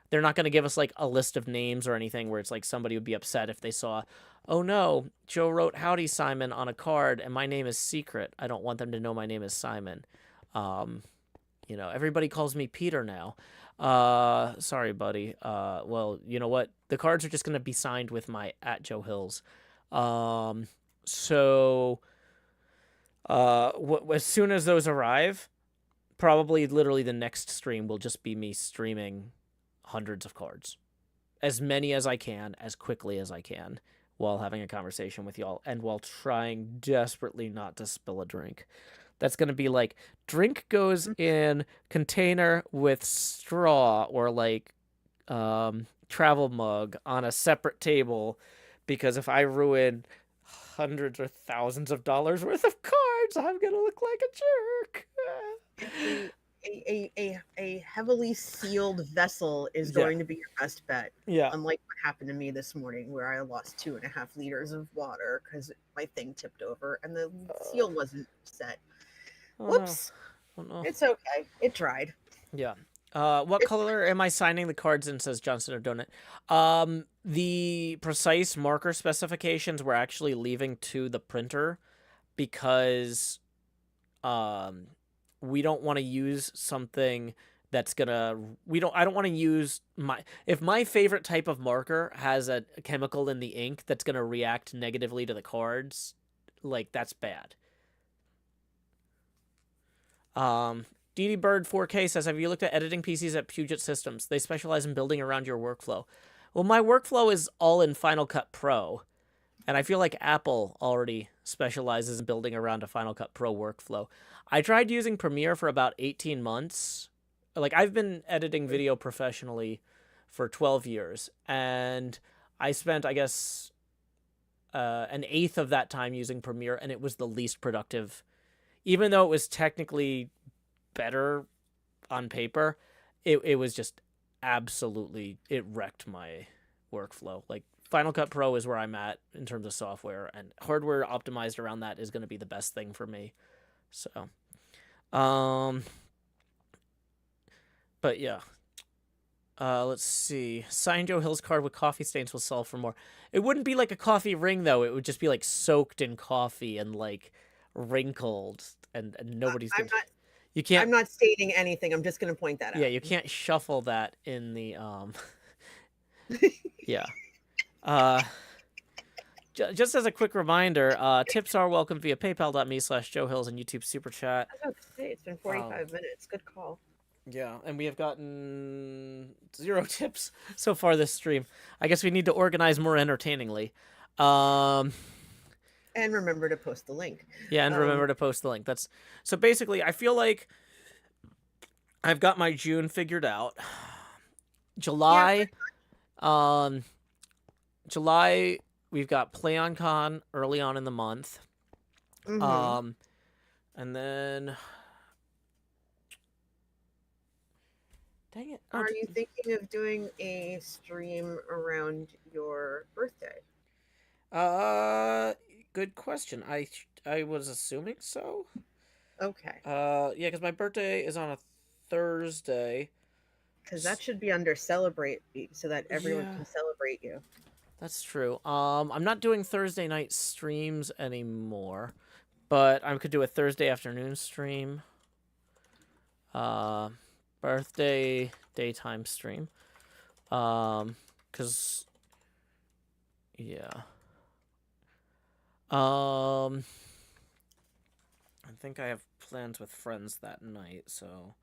They're not going to give us like a list of names or anything where it's like somebody would be upset if they saw, oh no, Joe wrote Howdy Simon on a card and my name is secret. I don't want them to know my name is Simon. Everybody calls me Peter now. Sorry, buddy. Well, you know what? The cards are just going to be signed with my at Joe Hills. So, as soon as those arrive, probably literally the next stream will just be me streaming hundreds of cards, as many as I can, as quickly as I can, while having a conversation with y'all and while trying desperately not to spill a drink. That's going to be like drink goes in container with straw or like travel mug on a separate table, because if I ruin hundreds or thousands of dollars worth of cards, I'm going to look like a jerk. A heavily sealed vessel is Yeah. going to be your best bet. Yeah. Unlike what happened to me this morning, where I lost 2.5 liters of water because my thing tipped over and the seal wasn't set. Oh Whoops. no. Oh no. It's okay. It dried. Yeah. What color am I signing the cards in, says Johnson or Donut? The precise marker specifications we're actually leaving to the printer because we don't want to use something that's gonna I don't want to use if my favorite type of marker has a chemical in the ink that's gonna react negatively to the cards, like that's bad. DD Bird 4K says, have you looked at editing PCs at Puget Systems? They specialize in building around your workflow. Well, my workflow is all in Final Cut Pro, and I feel like Apple already specializes in building around a Final Cut Pro workflow. I tried using Premiere for about 18 months. Like, I've been editing video professionally for 12 years, and I spent, I guess, an eighth of that time using Premiere, and it was the least productive. Even though it was technically better on paper, it was just absolutely, it wrecked my workflow. Like, Final Cut Pro is where I'm at in terms of software, and hardware optimized around that is going to be the best thing for me. So, but yeah. Let's see. Sign Joe Hill's card with coffee stains will sell for more. It wouldn't be like a coffee ring, though. It would just be like soaked in coffee and like wrinkled, and nobody's I'm gonna. not. You can't. I'm not stating anything. I'm just going to point that out. Yeah, you can't shuffle that in the Yeah. Just as a quick reminder, tips are welcome via paypal.me/Joe Hills and YouTube Super Chat. I was about to say, it's been 45 minutes. Good call. Yeah, and we have gotten 0 tips so far this stream. I guess we need to organize more entertainingly. And remember to post the link. Yeah, and remember to post the link. That's so basically, I feel like I've got my June figured out. July, July, we've got Play on Con early on in the month. Mm-hmm. And then Dang it. Oh, Are you thinking of doing a stream around your birthday? uh, good question. I was assuming so. Okay, Yeah, because my birthday is on a Thursday. because that should be under celebrate so that everyone Yeah, can celebrate you. that's true. I'm not doing Thursday night streams anymore, but I could do a Thursday afternoon stream. Uh, birthday daytime stream. Cause yeah. Um, I think I have plans with friends that night, so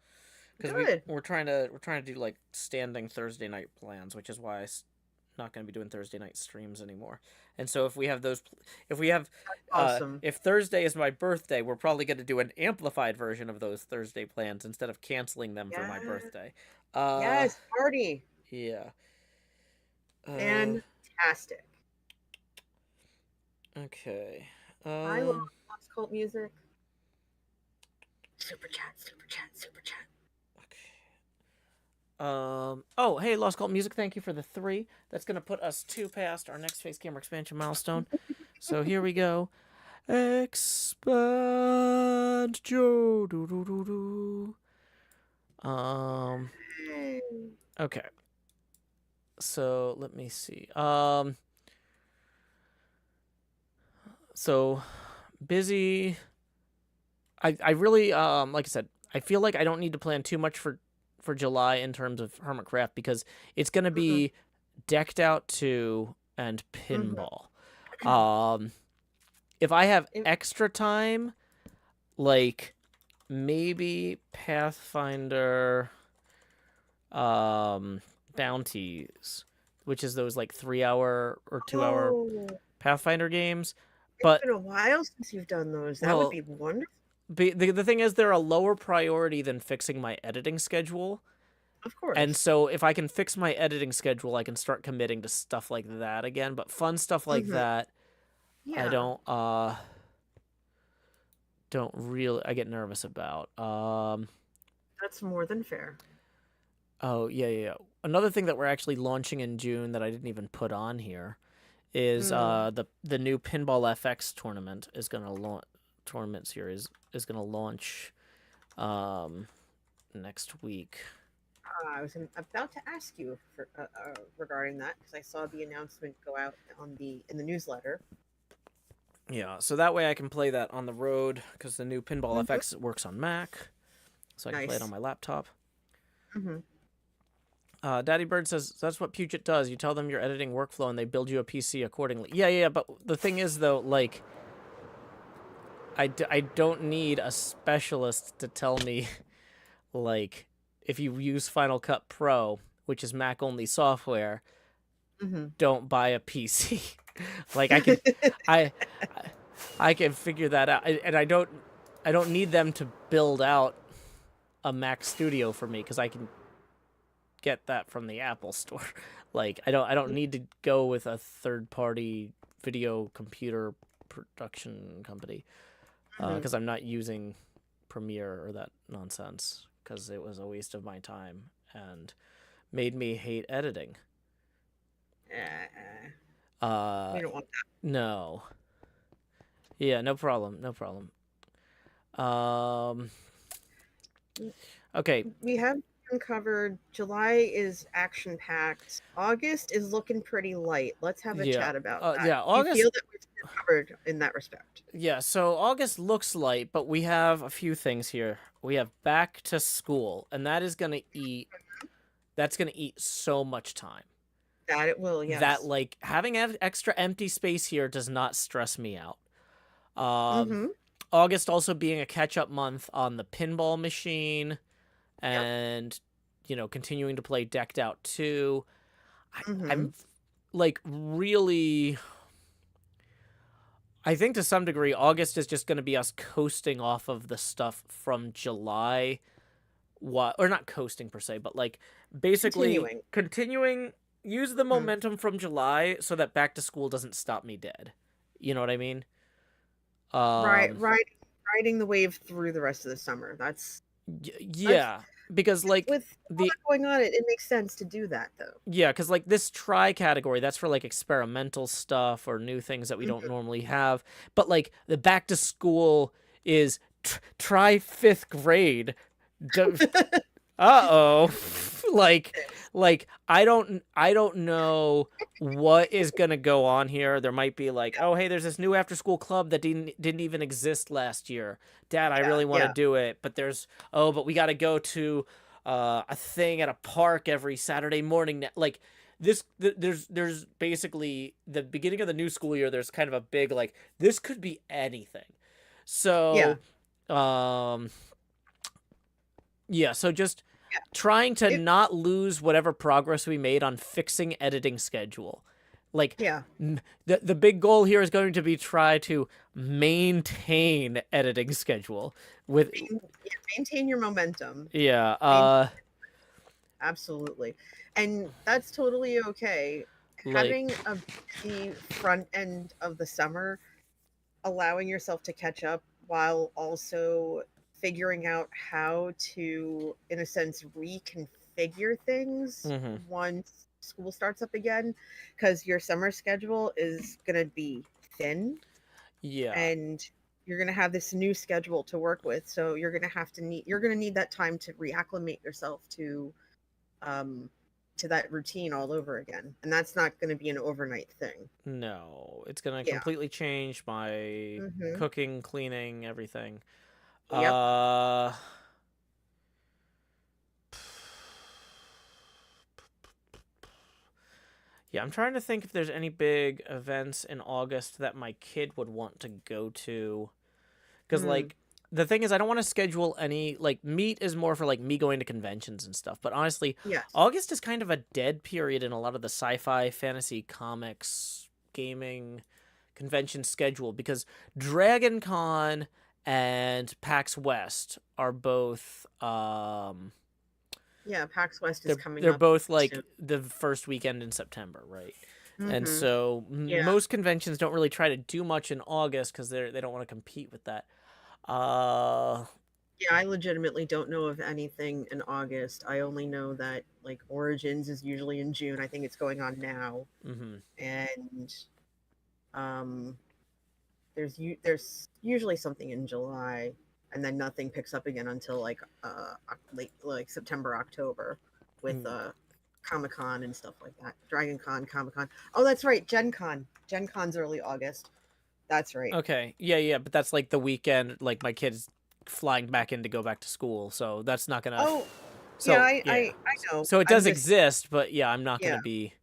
because Good. we're trying to do like standing Thursday night plans, which is why not going to be doing Thursday night streams anymore. And so if we have if we have, Awesome. if Thursday is my birthday, we're probably going to do an amplified version of those Thursday plans instead of canceling them for my Yeah. birthday. Uh, Yes, party. yeah. Uh, Fantastic. okay. I love Um, Lost Cult music. Super chat, super chat, super chat. Oh, hey, Lost Cult Music, thank you for the 3. That's going to put us 2 past our next face camera expansion milestone. So here we go. Expand Joe. Do, do, do, do. Hey. Okay. So let me see. So busy. I really, like I said, I feel like I don't need to plan too much for July in terms of HermitCraft because it's gonna Mhm, be Decked Out 2 and mhm. Pinball. Um, if I have It- extra time, like maybe Pathfinder, um, bounties, which is those like 3 hour or 2 hour oh, Pathfinder games. it's But been a while since you've done those. That would well, be wonderful. the thing is, they're a lower priority than fixing my editing schedule. Of And course. so if I can fix my editing schedule, I can start committing to stuff like that again. But fun stuff like Hmm. that, I Yeah, don't really I get nervous about. that's more than fair. Oh yeah. Another thing that we're actually launching in June that I didn't even put on here is Mm. the new Pinball FX tournament is gonna launch. Tournament series is gonna launch next week. I was about to ask you regarding that because I saw the announcement go out on in the newsletter. Yeah, so that way I can play that on the road because the new Pinball Hmm. FX works on Mac, so I can play it on Nice. my laptop. Hmm. Daddy Bird says that's what Puget does. You tell them your editing workflow and they build you a PC accordingly. Yeah. But the thing is, though, like, I don't need a specialist to tell me, like, if you use Final Cut Pro, which is Mac only software, Hmm. don't buy a PC. Like, I, I can figure that out, and I don't need them to build out a Mac Studio for me because I can get that from the Apple Store. Like I don't need to go with a third party video computer production company Hmm. because I'm not using Premiere or that nonsense because it was a waste of my time and made me hate editing. Uh, We don't want no, yeah, no problem, no problem. Um, that. okay, We have covered. July is action packed. August is looking pretty light. Let's have a yeah, chat about that. yeah, Do you August. feel that we've covered in that respect? Yeah, so August looks light, but we have a few things here. We have back to school, and that's gonna eat so much time. That it will, That yes. like having extra empty space here does not stress me out. Um, Mm-hmm. August also being a catch up month on the pinball machine Yep. and continuing to play Decked Out 2. Mm-hmm. I'm like really I think to some degree August is just going to be us coasting off of the stuff from July. What or not coasting per se, but like basically Continuing. continuing use the Mm-hmm. momentum from July so that back to school doesn't stop me dead. You know what I mean? Right, Um right, riding the wave through the rest of the summer. That's yeah, because like With all the that going on, it makes sense to do that, though. yeah, because like this try category, that's for like experimental stuff or new things that we don't Mhm. normally have. But like the back to school is try fifth grade. Uh-oh. like I don't know what is gonna go on here. There might be like, oh hey, there's this new after school club that didn't even exist last year. Dad, I Yeah, really want to yeah, do it, but but we gotta go to a thing at a park every Saturday morning. Like there's basically the beginning of the new school year, there's kind of a big like this could be anything. yeah, So um yeah, so just yeah. trying to It not lose whatever progress we made on fixing editing schedule. Like yeah. the big goal here is going to be try to maintain editing schedule with Yeah, maintain your momentum. yeah, Main Absolutely. And that's totally okay. like Having a busy front end of the summer, allowing yourself to catch up while also figuring out how to, in a sense, reconfigure things mhm. once school starts up again, because your summer schedule is going to be thin Yeah. and you're going to have this new schedule to work with. So you're going to need that time to reacclimate yourself um, to that routine all over again. And that's not going to be an overnight thing. No, it's going to Yeah. completely change my Hmm. cooking, cleaning, everything. Yep. Uh Yeah, I'm trying to think if there's any big events in August that my kid would want to go to. Because, Mm. like, the thing is, I don't want to schedule any. Like, meet is more for, like, me going to conventions and stuff. But honestly, Yes. August is kind of a dead period in a lot of the sci fi, fantasy, comics, gaming convention schedule. Because Dragon Con and PAX West are both. Yeah. PAX West is coming They're up both soon. like the first weekend in September, right? And Hmm. so Yeah. most conventions don't really try to do much in August because they don't want to compete with that. Uh, Yeah. I legitimately don't know of anything in August. I only know that like Origins is usually in June. I think it's going on now. mm-hmm. And um, there's usually something in July, and then nothing picks up again until like late like September, October, with Comic Con and stuff like that. Dragon Con, Comic Con. Oh, that's right, Gen Con. Gen Con's early August. That's right. Okay, yeah, but that's like the weekend. Like my kid's flying back in to go back to school, so that's not gonna. Oh, yeah, So yeah, I know. so it I'm does just exist, but yeah, I'm not yeah. gonna be.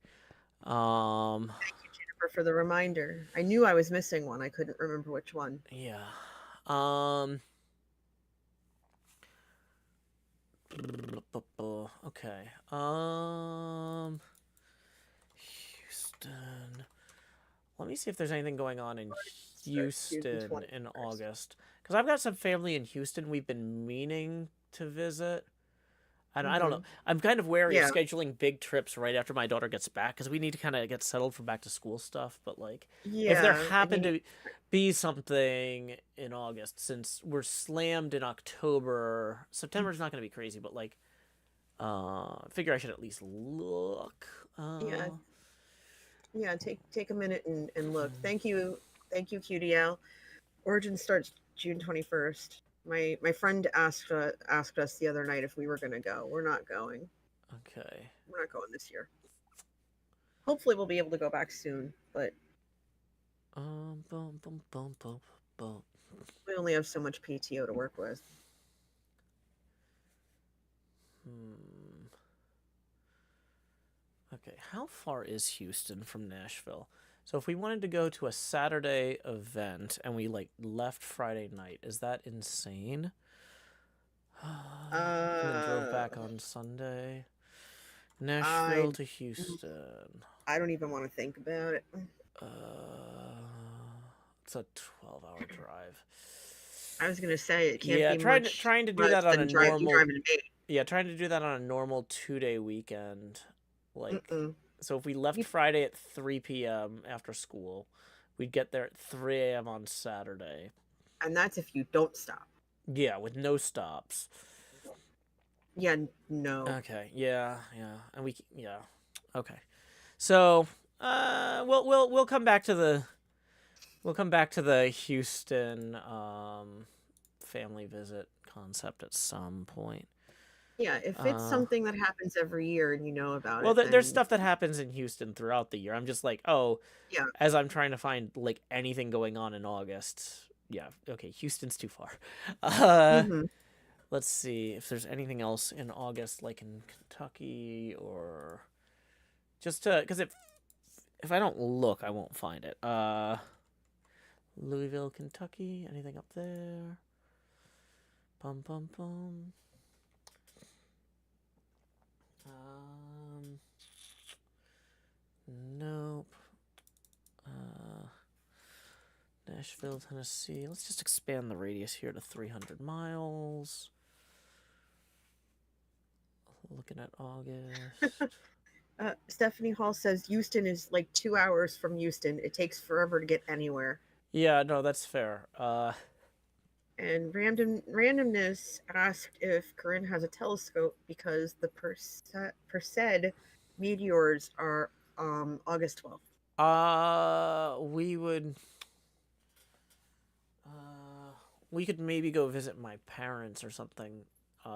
Um, Thank you, Jennifer, for the reminder. I knew I was missing one. I couldn't remember which one. yeah. Um. Okay. Houston. Let me see if there's anything going on in Starts June Houston in 21st. August. Because I've got some family in Houston we've been meaning to visit. And I don't know. Mm-hmm. I'm kind of wary of Yeah, scheduling big trips right after my daughter gets back because we need to kind of get settled for back to school stuff. But, like, if there yeah, and you happened need. to be something in August, since we're slammed in October, September's not going to be crazy, but, like, I figure I should at least look. Yeah, yeah, take a minute and look. Thank you, QDL. Origin starts June 21st. My friend asked us the other night if we were going to go. We're not going. Okay. We're not going this year. Hopefully, we'll be able to go back soon, but Boom, boom, boom, boom, boom. we only have so much PTO to work with. Hmm. Okay, how far is Houston from Nashville? So if we wanted to go to a Saturday event and we like left Friday night, is that insane? And then drove Uh, back on Sunday. Nashville I to Houston. I don't even want to think about it. Uh, it's a 12-hour drive. I was going to say it can't Yeah, be much trying to do less that on a than normal driving to me. yeah, trying to do that on a normal 2-day weekend. Like, Mm-mm. so if we left You, Friday at 3 p.m. after school, we'd get there at 3 a.m. on Saturday. and that's if you don't stop. Yeah, with no stops. Yeah, no. Okay. Yeah. Yeah. And yeah. Okay. So, we'll come back to the Houston family visit concept at some point. Yeah, if it's Uh, something that happens every year and you know about well, it, there's then stuff that happens in Houston throughout the year. I'm just like, oh, yeah. as I'm trying to find like anything going on in August. Yeah, okay, Houston's too far. Uh, Hmm. let's see if there's anything else in August, like in Kentucky or just to, because if I don't look, I won't find it. Louisville, Kentucky. Anything up there? Pum pum pum. Um, nope. Uh, Nashville, Tennessee. Let's just expand the radius here to 300 miles. Looking at August. Stephanie Hall says Houston is like 2 hours from Houston. It takes forever to get anywhere. Yeah, no, that's fair. And randomness asked if Corinne has a telescope because the Perseid meteors are August 12th. We would. Uh, we could maybe go visit my parents or something,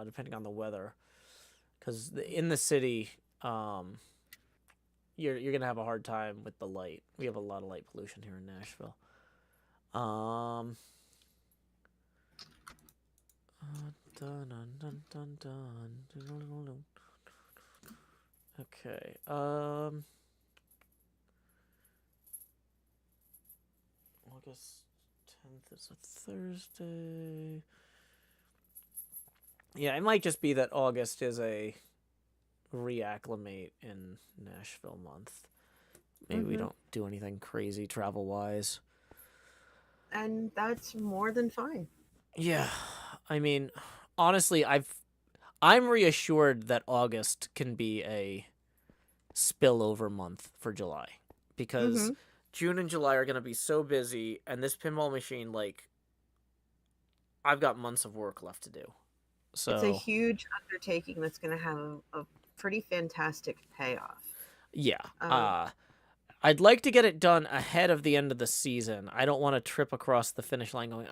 depending on the weather. Because in the city, um, you're gonna have a hard time with the light. We have a lot of light pollution here in Nashville. Um. Dun, dun, dun, dun, dun, dun, dun, dun, dun. Okay. August 10th is a Thursday. Yeah, it might just be that August is a reacclimate in Nashville month. Maybe we Hmm. don't do anything crazy travel wise. And that's more than fine. Yeah, I mean, honestly, I'm reassured that August can be a spillover month for July because Hmm. June and July are going to be so busy, and this pinball machine, like, I've got months of work left to do. It's a So, huge undertaking that's going to have a pretty fantastic payoff. yeah. Um, I'd like to get it done ahead of the end of the season. I don't want to trip across the finish line going,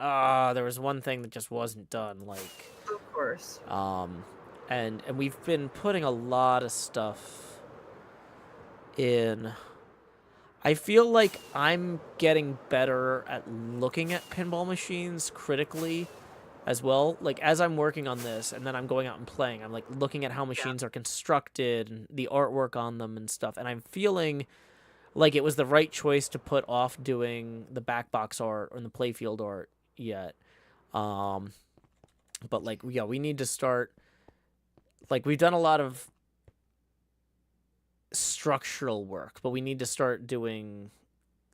there was one thing that just wasn't done. Like, of course. um, and we've been putting a lot of stuff in. I feel like I'm getting better at looking at pinball machines critically as well. Like as I'm working on this and then I'm going out and playing, I'm like looking at how Yeah. machines are constructed and the artwork on them and stuff. And I'm feeling like it was the right choice to put off doing the back box art or the playfield art yet. Um, but like yeah, we need to start. Like we've done a lot of structural work, but we need to start doing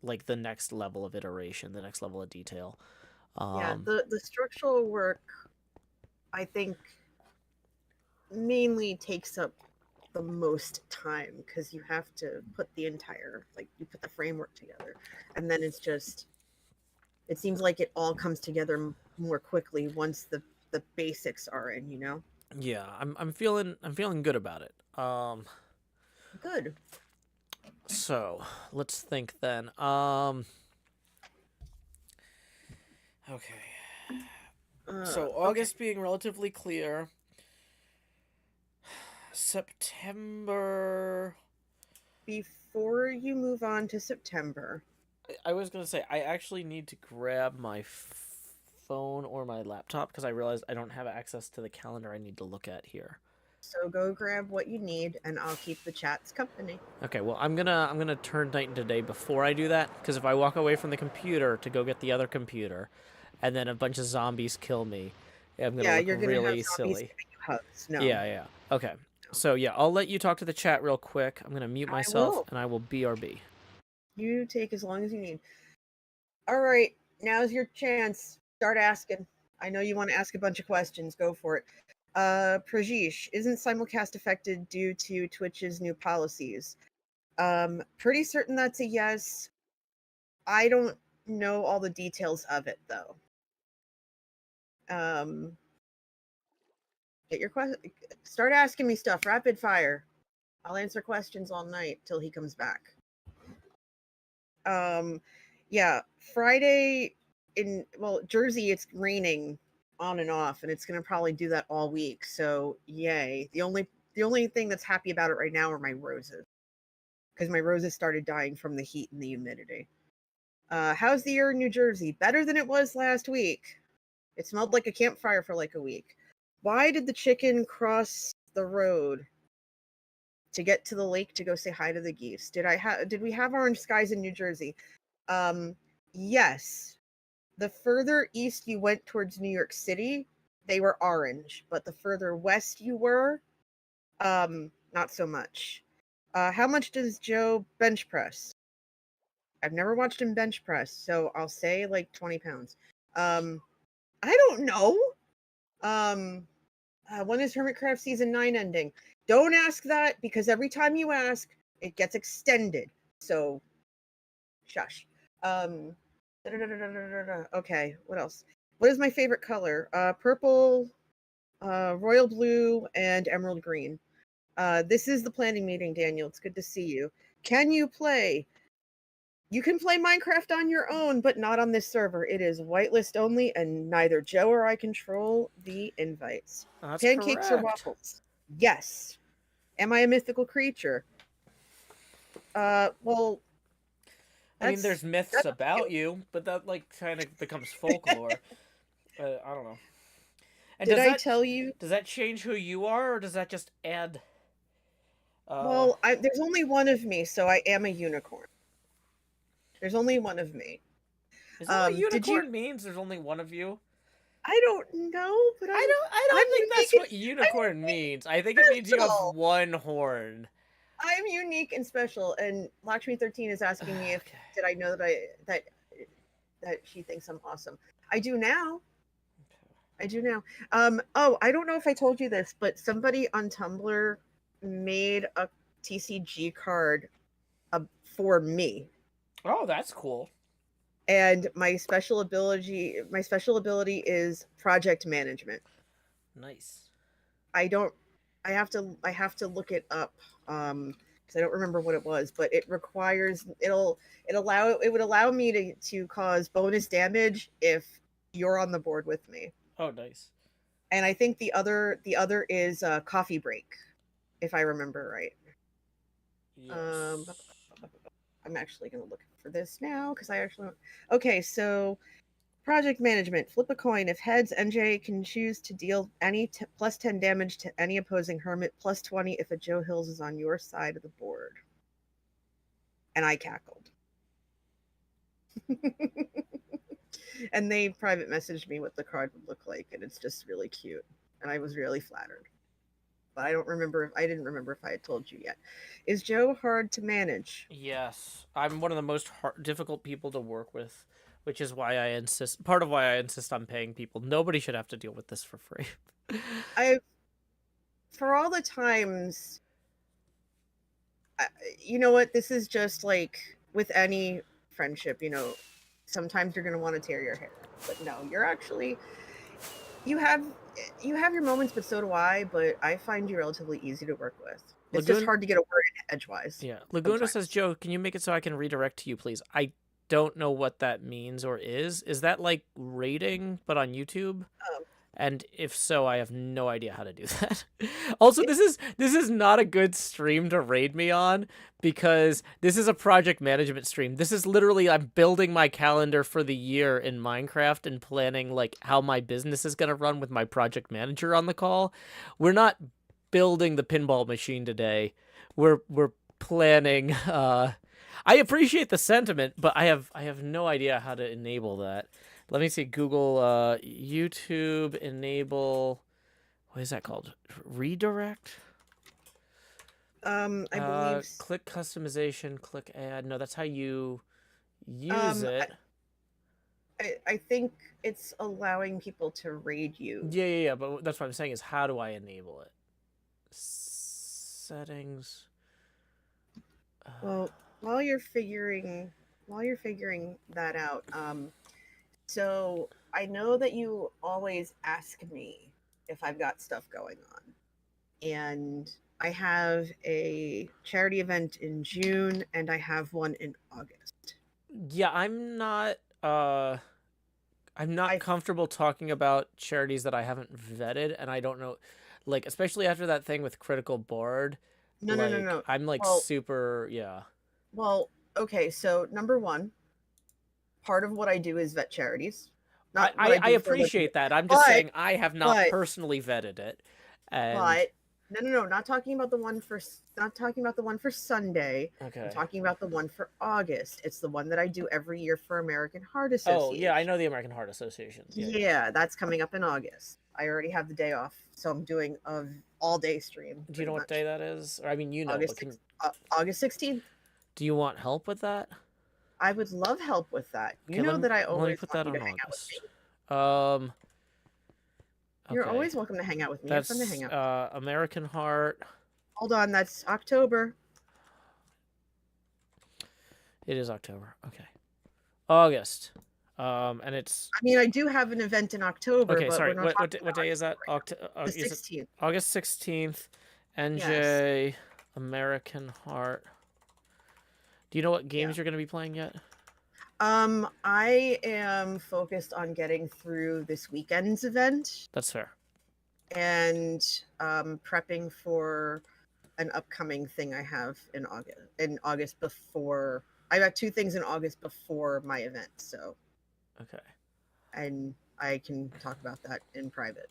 like the next level of iteration, the next level of detail. Yeah, Um, the structural work, I think, mainly takes up the most time because you have to put the entire, like, you put the framework together. And then it's just, it seems like it all comes together more quickly once the basics are in, you know? yeah, I'm feeling good about it. Good. So let's think then. Okay. So Okay. August being relatively clear. September. Before you move on to September, I was gonna say I actually need to grab my phone or my laptop because I realized I don't have access to the calendar I need to look at here. so go grab what you need and I'll keep the chats company. Okay, well I'm gonna turn night into day before I do that because if I walk away from the computer to go get the other computer, and then a bunch of zombies kill me, I'm gonna Yeah, look you're gonna have really zombies silly. giving you hugs. No, Yeah, yeah. Okay. no. So yeah, I'll let you talk to the chat real quick. I'm gonna mute I myself will. and I will BRB. You take as long as you need. All right, now's your chance. Start asking. I know you want to ask a bunch of questions. Go for it. Prajesh, isn't simulcast affected due to Twitch's new policies? Pretty certain that's a yes. I don't know all the details of it though. Um, Get your question. Start asking me stuff. Rapid fire. I'll answer questions all night till he comes back. Yeah, Friday in Jersey, it's raining on and off, and it's gonna probably do that all week. So yay! The only thing that's happy about it right now are my roses, because my roses started dying from the heat and the humidity. How's the air in New Jersey? Better than it was last week. It smelled like a campfire for like a week. Why did the chicken cross the road to get to the lake to go say hi to the geese? Did we have orange skies in New Jersey? Yes. The further east you went towards New York City, they were orange, but the further west you were, not so much. How much does Joe bench press? I've never watched him bench press, so I'll say like 20 pounds. I don't know. When is HermitCraft season 9 ending? Don't ask that, because every time you ask, it gets extended. So, shush. Okay, what else? What is my favorite color? Purple, royal blue, and emerald green. This is the planning meeting, Daniel. It's good to see you. Can you play? You can play Minecraft on your own, but not on this server. It is whitelist only, and neither Joe or I control the invites. That's Pancakes or correct. waffles? Yes. Am I a mythical creature? Well, I mean, that's there's myths that's up to about you. you, but that like kind of becomes folklore. I don't know. And Did I tell you? does that change who you are, or does that just add? Uh, Well, there's only one of me, so I am a unicorn. There's only one of me. is that what Did you? unicorn means? There's only one of you. I don't know, but I I'm don't think unique that's and what unicorn means. I think it I'm means you have special. one horn. I'm unique and special. And Lakshmi 13 is asking me if Okay. did I know that she thinks I'm awesome. I do now. I do now. Oh, I don't know if I told you this, but somebody on Tumblr made a TCG card for me. Oh, that's cool. And my special ability is project management. Nice. I don't I have to look it up because I don't remember what it was, but it requires it would allow me to cause bonus damage if you're on the board with me. Oh, nice. And I think the other is coffee break, if I remember right. Um Yes. I'm actually going to look for this now because I actually okay, so project management. Flip a coin. If heads, NJ can choose to deal any plus 10 damage to any opposing hermit, plus 20 if a Joe Hills is on your side of the board. And I cackled. And they private messaged me what the card would look like, and it's just really cute. And I was really flattered. But I didn't remember if I had told you yet. Is Joe hard to manage? Yes, I'm one of the most difficult people to work with, which is why I insist. Part of why I insist on paying people. Nobody should have to deal with this for free. I For all the times you know what? This is just like with any friendship, sometimes you're going to want to tear your hair out. But no, you have you have your moments, but so do I, but I find you relatively easy to work with. It's just Lagoon, hard to get a word in edgewise yeah. Laguna says, sometimes. Joe, can you make it so I can redirect to you, please? I don't know what that means or is. Is that like rating, but on YouTube? Um, And if so, I have no idea how to do that. Also, this is not a good stream to raid me on because this is a project management stream. This is literally I'm building my calendar for the year in Minecraft and planning like how my business is going to run with my project manager on the call. We're not building the pinball machine today. We're planning I appreciate the sentiment, but I have no idea how to enable that. Let me see. Google YouTube enable. What is that called? Redirect. I believe Click customization. Click add. No, that's how you use um, it. I think it's allowing people to raid you. Yeah, yeah, yeah. But that's what I'm saying is how do I enable it? Settings. Well, while you're figuring that out, so I know that you always ask me. if I've got stuff going on. And I have a charity event in June and I have one in August. Yeah, I'm not I comfortable talking about charities that I haven't vetted, and I don't know, like, especially after that thing with Critical Board, no no no like, no. I'm like Well, super, yeah. okay, so number one, part of what I do is vet charities. I, Not what I I, I do for a living, appreciate that. I'm just but saying I have not but personally vetted it. And, but no, not talking about the one for not talking about the one for Sunday. I'm okay. talking about the one for August. It's the one that I do every year for American Heart Oh, yeah, I Association. know the American Heart Association. Yeah, yeah. Yeah, that's coming up in August. I already have the day off, so I'm doing a all day stream Do you know pretty what much. day that is? Or, I mean, you know, but August 6, August 16th. do you want help with that? I would love help with that. You Okay, know that I let me always put want that you to on hang out with August. me. Um, You're okay. always welcome to hang out with me. You're fun to That's hang out with. American Heart. Hold on, that's October. It is October. Okay. August. And it's I mean, I do have an event in October, okay. but we're Sorry. not talking What about day is that? October right now. The Is it 16th. August 16th? Yes. NJ American Heart. Do you know what Yeah. games you're going to be playing yet? I am focused on getting through this weekend's event That's fair. and prepping for an upcoming thing I have in August. In August before I got two things in August before my event, so Okay. and I can talk about that in private.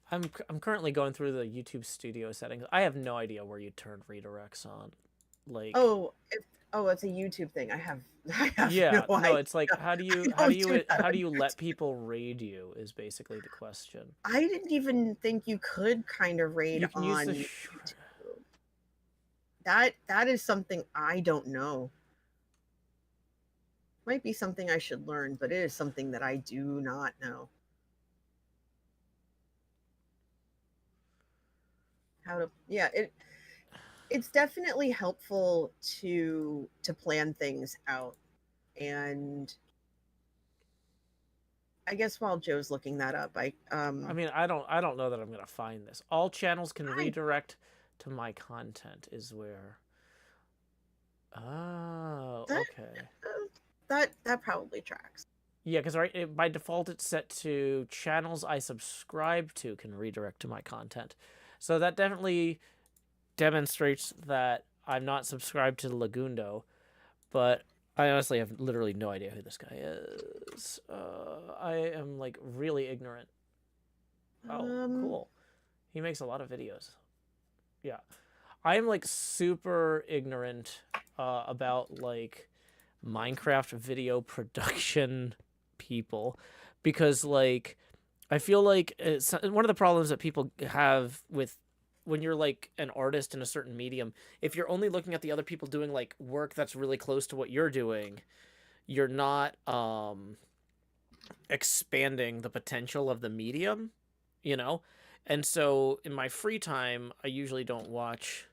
I'm currently going through the YouTube Studio settings. I have no idea where you turn redirects on. Like, It's a YouTube thing. I have no yeah, no, idea. it's like I don't do that how do on you let YouTube. people raid you is basically the question. I didn't even think you could kind of raid You can use on the YouTube. That is something I don't know. Might be something I should learn, but it is something that I do not know. How to it's definitely helpful to plan things out. And I guess while Joe's looking that up, I mean, I don't know that I'm gonna find this. All channels can I redirect to my content is where. Oh, that okay. that probably tracks. Yeah, because by default it's set to channels I subscribe to can redirect to my content. So that definitely demonstrates that I'm not subscribed to Lagundo, but I honestly have literally no idea who this guy is. I am like really ignorant. Oh, Um, cool. He makes a lot of videos. Yeah. I am like super ignorant about like Minecraft video production people because like I feel like one of the problems that people have with when you're like an artist in a certain medium, if you're only looking at the other people doing like work that's really close to what you're doing, you're not expanding the potential of the medium, you know? And so in my free time, I usually don't watch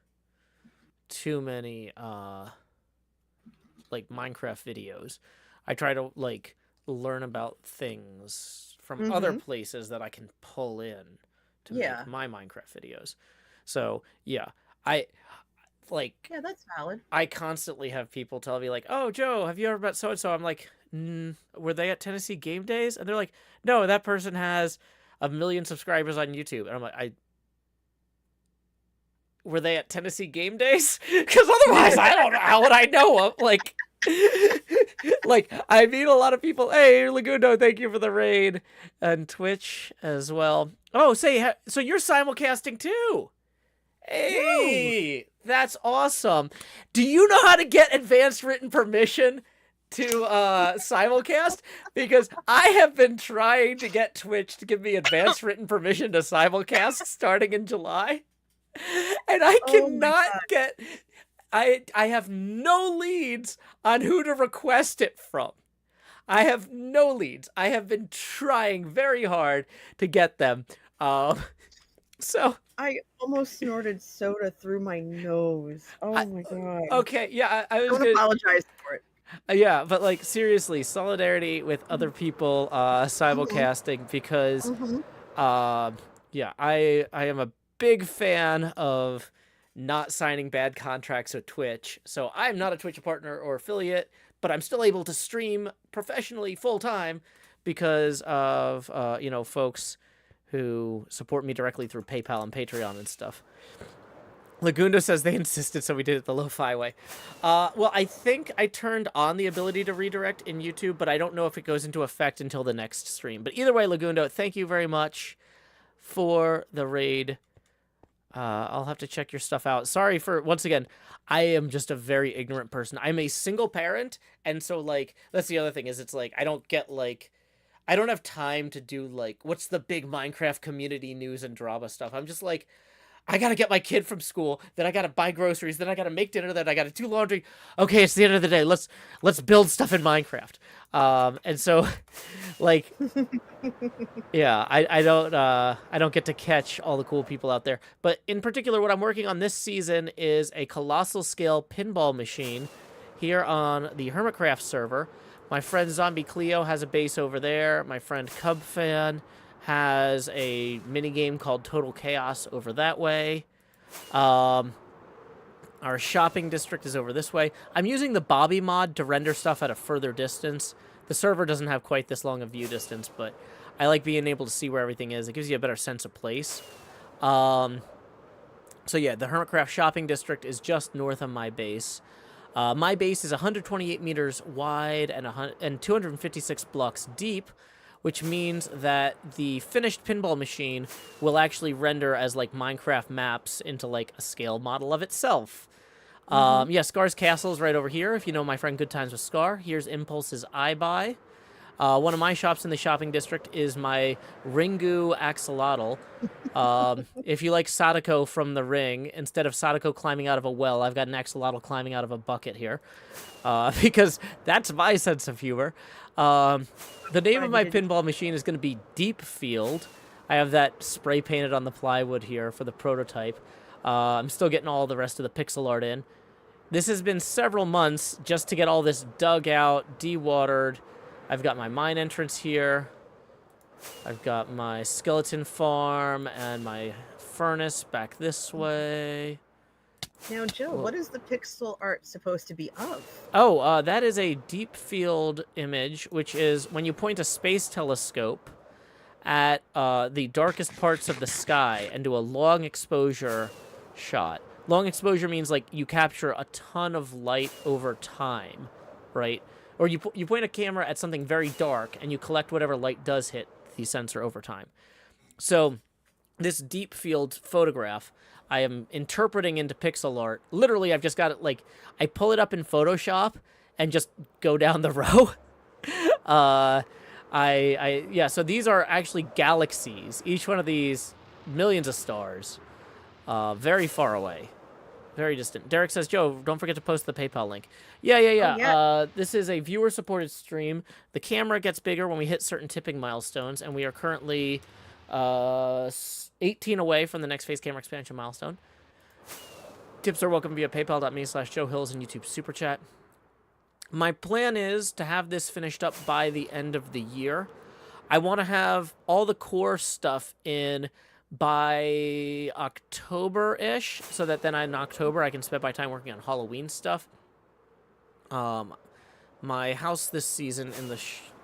too many like Minecraft videos. I try to like learn about things from other mm-hmm. places that I can pull in to Yeah. make my Minecraft videos. So, yeah, I like Yeah, that's valid. I constantly have people tell me like, "Oh, Joe, have you ever met so and so?" I'm like, "Were they at Tennessee Game Days?" And they're like, "No, that person has 1 million subscribers on YouTube." And I'm like, "I were they at Tennessee Game Days?" Because otherwise, I don't know how would I know them. Like, like I meet a lot of people. Hey, Lagundo, thank you for the raid, and Twitch as well. Oh, so you're simulcasting too? No. Hey, that's awesome. Do you know how to get advanced written permission to simulcast? Because I have been trying to get Twitch to give me advanced written permission to simulcast starting in July. And I Oh my cannot god. get I have no leads on who to request it from. I have no leads. I have been trying very hard to get them. So I almost snorted soda through my nose. I, Oh my god. okay, yeah, I was Don't gonna, apologize for it. yeah, but like seriously, solidarity with other people Mhm. simulcasting because, Mhm. uh, Yeah, I am a big fan of not signing bad contracts with Twitch. So I'm not a Twitch partner or affiliate, but I'm still able to stream professionally full time because of folks who support me directly through PayPal and Patreon and stuff. Lagunda says they insisted, so we did it the lo-fi way. Well, I think I turned on the ability to redirect in YouTube, but I don't know if it goes into effect until the next stream. But either way, Lagundo, thank you very much for the raid. I'll have to check your stuff out. Sorry for, once again, I am just a very ignorant person. I'm a single parent, and so, like, that's the other thing, is it's like, I don't get, like, I don't have time to do, like, what's the big Minecraft community news and drama stuff. I'm just like, I gotta get my kid from school, then I gotta buy groceries, then I gotta make dinner, then I gotta do laundry. Okay, it's the end of the day. Let's build stuff in Minecraft. And so, like, yeah, I don't get to catch all the cool people out there. But in particular, what I'm working on this season is a colossal scale pinball machine here on the HermitCraft server. My friend Zombie Cleo has a base over there. My friend Cub Fan has a mini game called Total Chaos over that way. Our shopping district is over this way. I'm using the Bobby mod to render stuff at a further distance. The server doesn't have quite this long a view distance, but I like being able to see where everything is. It gives you a better sense of place. So yeah, the HermitCraft shopping district is just north of my base. My base is 128 meters wide and 256 blocks deep, which means that the finished pinball machine will actually render as, like, Minecraft maps into, like, a scale model of itself. Yeah, Scar's Castle is right over here, if you know my friend Good Times with Scar. Here's Impulse's iBuy. One of my shops in the shopping district is my Ringu Axolotl. If you like Sadako from The Ring, instead of Sadako climbing out of a well, I've got an axolotl climbing out of a bucket here. Because that's my sense of humor. The name of my pinball machine is going to be Deep Field. I have that spray painted on the plywood here for the prototype. I'm still getting all the rest of the pixel art in. This has been several months just to get all this dug out, dewatered. I've got my mine entrance here. I've got my skeleton farm and my furnace back this way. Now, Joe, what is the pixel art supposed to be of? Oh, that is a deep field image, which is when you point a space telescope at the darkest parts of the sky and do a long exposure shot. Long exposure means, like, you capture a ton of light over time, right? Or you point a camera at something very dark and you collect whatever light does hit the sensor over time. So this deep field photograph I am interpreting into pixel art. Literally, I've just got it, like, I pull it up in Photoshop and just go down the row. Yeah, so these are actually galaxies. Each one of these, millions of stars, very far away, very distant. Derek says, Joe, don't forget to post the PayPal link. Yeah. Oh, yeah. This is a viewer-supported stream. The camera gets bigger when we hit certain tipping milestones, and we are currently 18 away from the next phase camera expansion milestone. Tips are welcome via paypal.me/JoeHills and YouTube Super Chat. My plan is to have this finished up by the end of the year. I want to have all the core stuff in by October-ish, so that then in October I can spend my time working on Halloween stuff. My house this season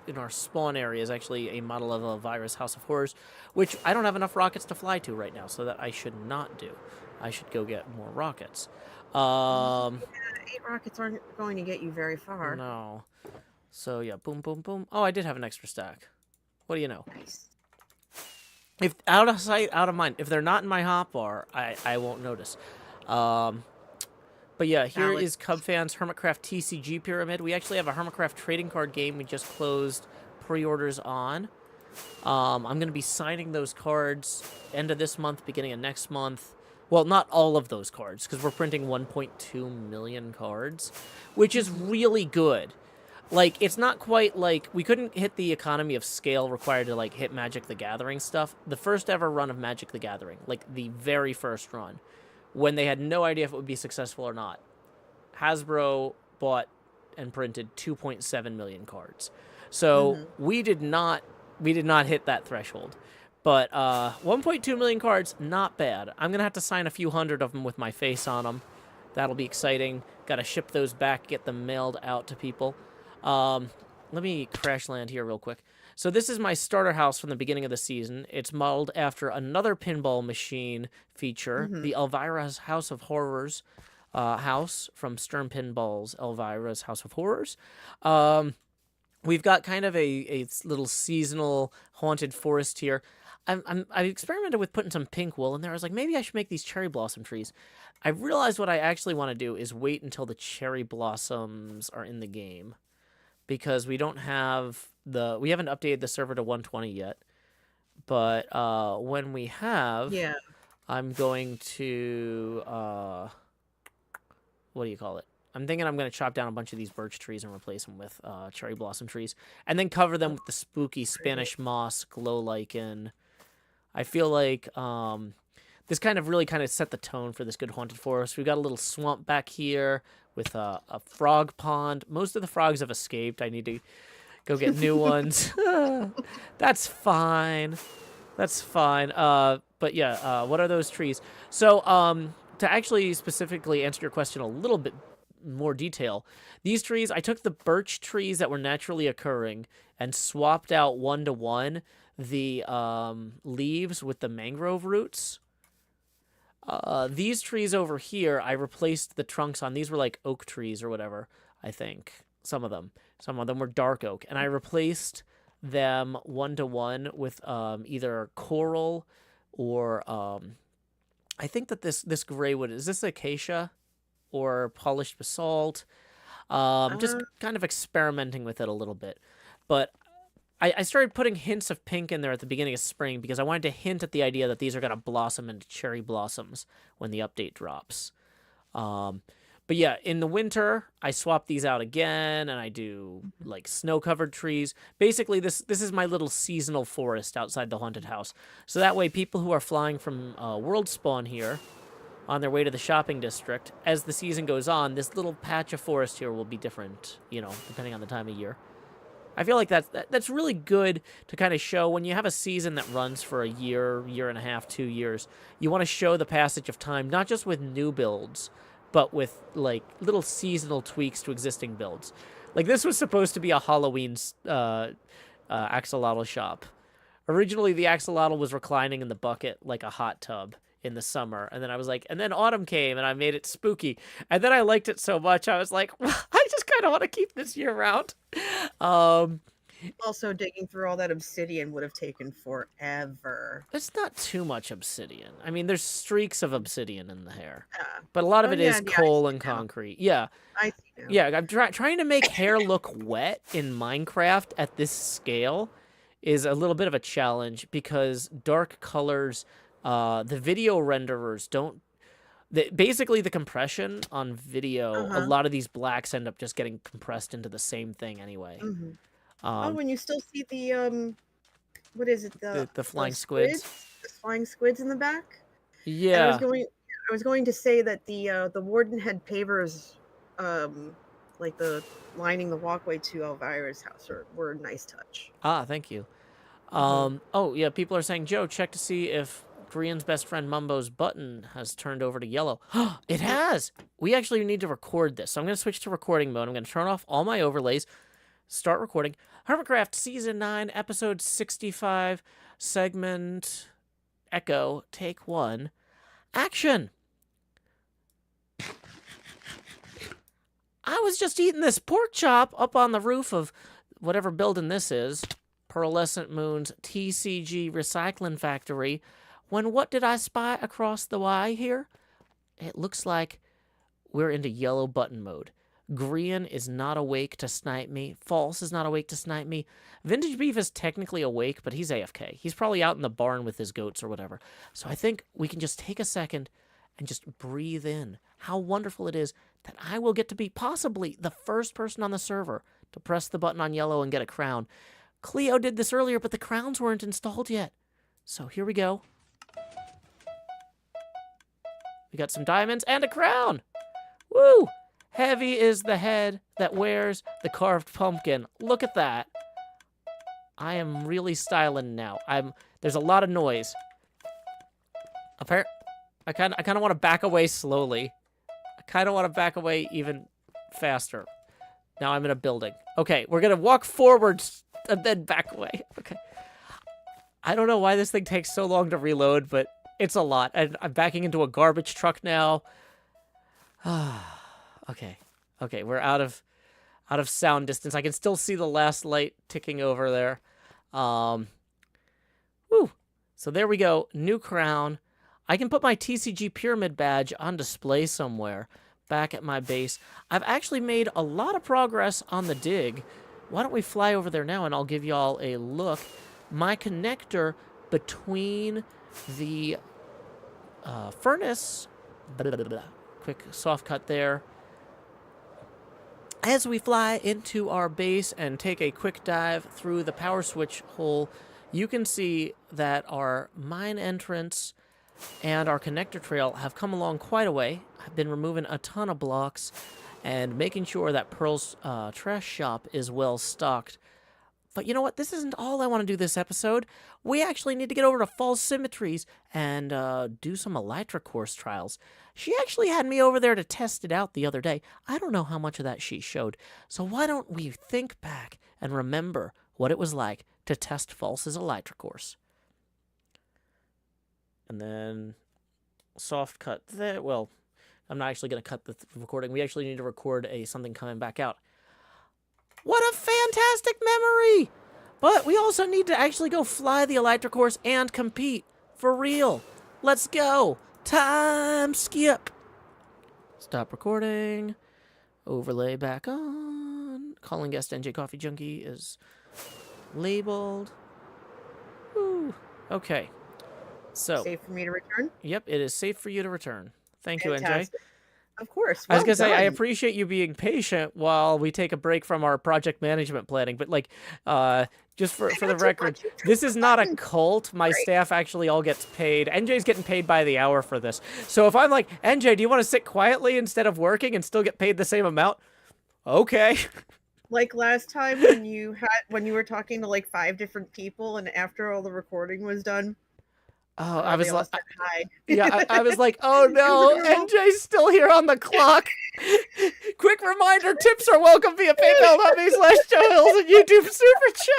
in our spawn area is actually a model of a virus House of Horrors, which I don't have enough rockets to fly to right now, so that I should not do. I should go get more rockets. 8 rockets aren't going to get you very far. No. So yeah, boom, boom, boom. Oh, I did have an extra stack. What do you know? Nice. If out of sight, out of mind. If they're not in my hotbar, I won't notice. But yeah, here is Cubfan's HermitCraft TCG Pyramid. We actually have a HermitCraft trading card game we just closed pre-orders on. I'm going to be signing those cards end of this month, beginning of next month. Well, not all of those cards, because we're printing 1.2 million cards, which is really good. Like, it's not quite like, we couldn't hit the economy of scale required to, like, hit Magic the Gathering stuff. The first ever run of Magic the Gathering, like, the very first run, when they had no idea if it would be successful or not, Hasbro bought and printed 2.7 million cards. So we did not hit that threshold. But 1.2 million cards, not bad. I'm going to have to sign a few hundred of them with my face on them. That'll be exciting. Got to ship those back, get them mailed out to people. Let me crash land here real quick. So this is my starter house from the beginning of the season. It's modeled after another pinball machine feature, Mm-hmm. the Elvira's House of Horrors house from Stern Pinball's Elvira's House of Horrors. We've got kind of a little seasonal haunted forest here. I experimented with putting some pink wool in there. I was like, maybe I should make these cherry blossom trees. I realized what I actually want to do is wait until the cherry blossoms are in the game, because we haven't updated the server to 120 yet. But when we have, Yeah. I'm going to what do you call it? I'm thinking I'm going to chop down a bunch of these birch trees and replace them with cherry blossom trees, and then cover them with the spooky Spanish moss glow lichen. I feel like this really set the tone for this good haunted forest. We've got a little swamp back here with a frog pond. Most of the frogs have escaped. I need to go get new ones. That's fine. That's fine. But yeah, what are those trees? So, to actually specifically answer your question a little bit more detail, these trees, I took the birch trees that were naturally occurring and swapped out 1-to-1 the leaves with the mangrove roots. These trees over here, I replaced the trunks on. These were like oak trees or whatever, I think. Some of them were dark oak, and I replaced them 1-to-1 with either coral or I think that this gray wood, is this acacia or polished basalt? Just kind of experimenting with it a little bit. But I started putting hints of pink in there at the beginning of spring because I wanted to hint at the idea that these are going to blossom into cherry blossoms when the update drops. But yeah, in the winter, I swap these out again, and I do like snow-covered trees. Basically, this is my little seasonal forest outside the haunted house. So that way, people who are flying from World Spawn here on their way to the shopping district, as the season goes on, this little patch of forest here will be different, depending on the time of year. I feel like that's really good to kind of show when you have a season that runs for a year, year and a half, 2 years. You want to show the passage of time, not just with new builds, but with like little seasonal tweaks to existing builds. Like this was supposed to be a Halloween axolotl shop. Originally, the axolotl was reclining in the bucket like a hot tub in the summer, and then I was like, and then autumn came and I made it spooky, and then I liked it so much I was like, well, I just kind of want to keep this year round. Also, digging through all that obsidian would have taken forever. It's not too much obsidian. I mean, there's streaks of obsidian in the hair, Yeah. but a lot of Oh, it yeah, is yeah, I coal see and now. concrete. Yeah, I see now. yeah. I'm trying to make hair look wet in Minecraft at this scale is a little bit of a challenge because dark colors, the video renderers don't. Basically, the compression on video, a lot of these blacks end up just getting compressed into the same thing anyway. Mm-hmm. And you still see the what is it? The flying squids. The flying squids in the back. Yeah. And I was going to say that the warden had pavers, like the lining the walkway to Elvira's house were a nice touch. Ah, thank you. Oh yeah, people are saying, Joe, check to see if Grian's best friend Mumbo's button has turned over to yellow. It has! We actually need to record this. So I'm going to switch to recording mode. I'm going to turn off all my overlays, start recording. HermitCraft Season 9, Episode 65, Segment Echo, Take 1. Action! I was just eating this pork chop up on the roof of whatever building this is, Pearlescent Moon's TCG Recycling Factory, when what did I spy across the Y here? It looks like we're into yellow button mode. Grian is not awake to snipe me. False is not awake to snipe me. Vintage Beef is technically awake, but he's AFK. He's probably out in the barn with his goats or whatever. So I think we can just take a second and just breathe in how wonderful it is that I will get to be possibly the first person on the server to press the button on yellow and get a crown. Cleo did this earlier, but the crowns weren't installed yet. So here we go. We got some diamonds and a crown. Woo! Heavy is the head that wears the carved pumpkin. Look at that. I am really styling now. There's a lot of noise. I kind of want to back away slowly. I kind of want to back away even faster. Now I'm in a building. Okay, we're going to walk forwards and then back away. Okay. I don't know why this thing takes so long to reload, but it's a lot. And I'm backing into a garbage truck now. Okay. Okay, we're out of sound distance. I can still see the last light ticking over there. Woo. So there we go. New crown. I can put my TCG Pyramid badge on display somewhere back at my base. I've actually made a lot of progress on the dig. Why don't we fly over there now and I'll give y'all a look. My connector between the furnace, quick soft cut there. As we fly into our base and take a quick dive through the power switch hole, you can see that our mine entrance and our connector trail have come along quite a way. I've been removing a ton of blocks and making sure that Pearl's trash shop is well stocked. But you know what? This isn't all I want to do this episode. We actually need to get over to False Symmetries and do some Elytra course trials. She actually had me over there to test it out the other day. I don't know how much of that she showed. So why don't we think back and remember what it was like to test False's Elytra course. And then soft cut there. Well, I'm not actually going to cut the recording. We actually need to record something coming back out. What a fantastic memory! But we also need to actually go fly the Elytra course and compete. For real. Let's go. Time skip. Stop recording. Overlay back on. Calling guest NJ Coffee Junkie is labeled. Woo. Okay. So. Safe for me to return? Yep, it is safe for you to return. Thank you, NJ. Of course. I was going to say, I appreciate you being patient while we take a break from our project management planning, but like, just for the record, this is not a cult. My staff actually all gets paid. NJ's getting paid by the hour for this. So if I'm like, NJ, do you want to sit quietly instead of working and still get paid the same amount? Okay. Like last time when you were talking to like 5 different people and after all the recording was done. Oh, I was like, hi. Yeah, I was like, oh no, NJ's still here on the clock. Quick reminder, tips are welcome via PayPal.me/Joe Hills and YouTube Super Chat.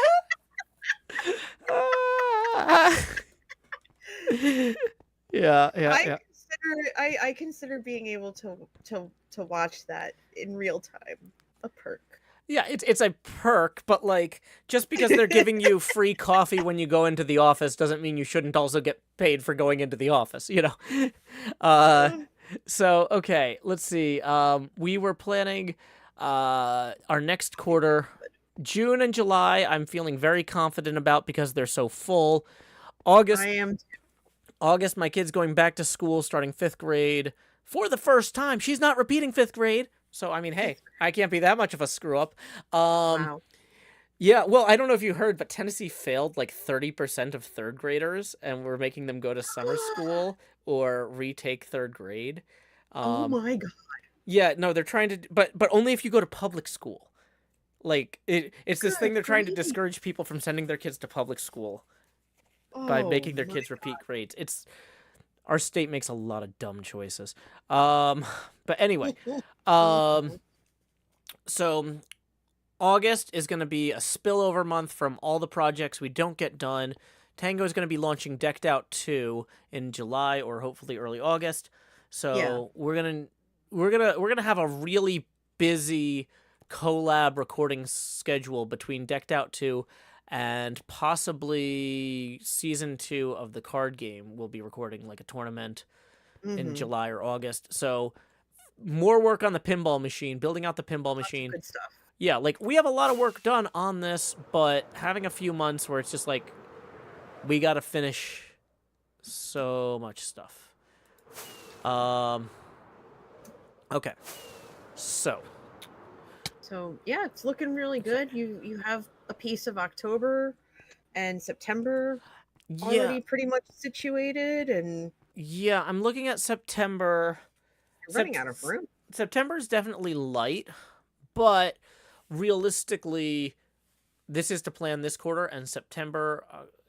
Yeah. I consider being able to watch that in real time a perk. Yeah, it's a perk, but like just because they're giving you free coffee when you go into the office doesn't mean you shouldn't also get paid for going into the office, you know. So okay, let's see. We were planning our next quarter, June and July. I'm feeling very confident about because they're so full. August, I am. August, my kid's going back to school, starting 5th grade for the first time. She's not repeating 5th grade. So, I mean, hey, I can't be that much of a screw-up. Wow. Yeah, well, I don't know if you heard, but Tennessee failed like 30% of 3rd graders, and we're making them go to summer school or retake 3rd grade. Oh my God. Yeah, no, they're trying to, but only if you go to public school. Like, it's this thing they're trying to discourage people from sending their kids to public school by making their kids repeat grades. Our state makes a lot of dumb choices. But anyway, so August is going to be a spillover month from all the projects we don't get done. Tango is going to be launching Decked Out 2 in July or hopefully early August. So yeah. we're gonna have a really busy collab recording schedule between Decked Out 2 and possibly season 2 of the card game. We'll be recording like a tournament in July or August. So more work on the pinball machine, building out the pinball machine. Good stuff. Yeah, like we have a lot of work done on this, but having a few months where it's just like we got to finish so much stuff. Okay. So yeah, it's looking really good. You have a piece of October and September already pretty much situated, and yeah, I'm looking at September. You're running out of room. September is definitely light, but realistically, this is to plan this quarter, and September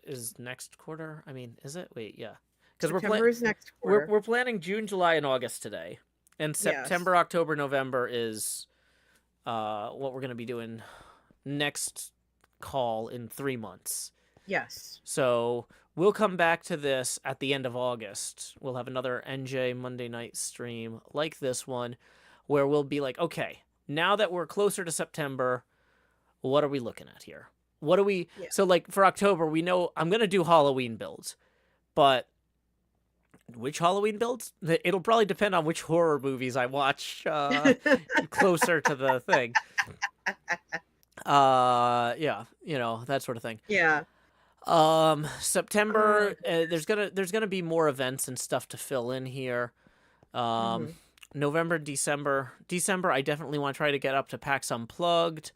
is next quarter. I mean, is it? Wait, yeah, because September is next quarter. we're planning June, July, and August today, and Yes. September, October, November is what we're gonna be doing next call in 3 months. Yes. So we'll come back to this at the end of August. We'll have another NJ Monday night stream like this one, where we'll be like, okay, now that we're closer to September, what are we looking at here? What do we? Yeah. So like for October, we know I'm gonna do Halloween builds, but which Halloween builds? It'll probably depend on which horror movies I watch closer to the thing. Yeah, that sort of thing. Yeah. September, there's gonna be more events and stuff to fill in here. hmm November, December, I definitely want to try to get up to PAX Unplugged.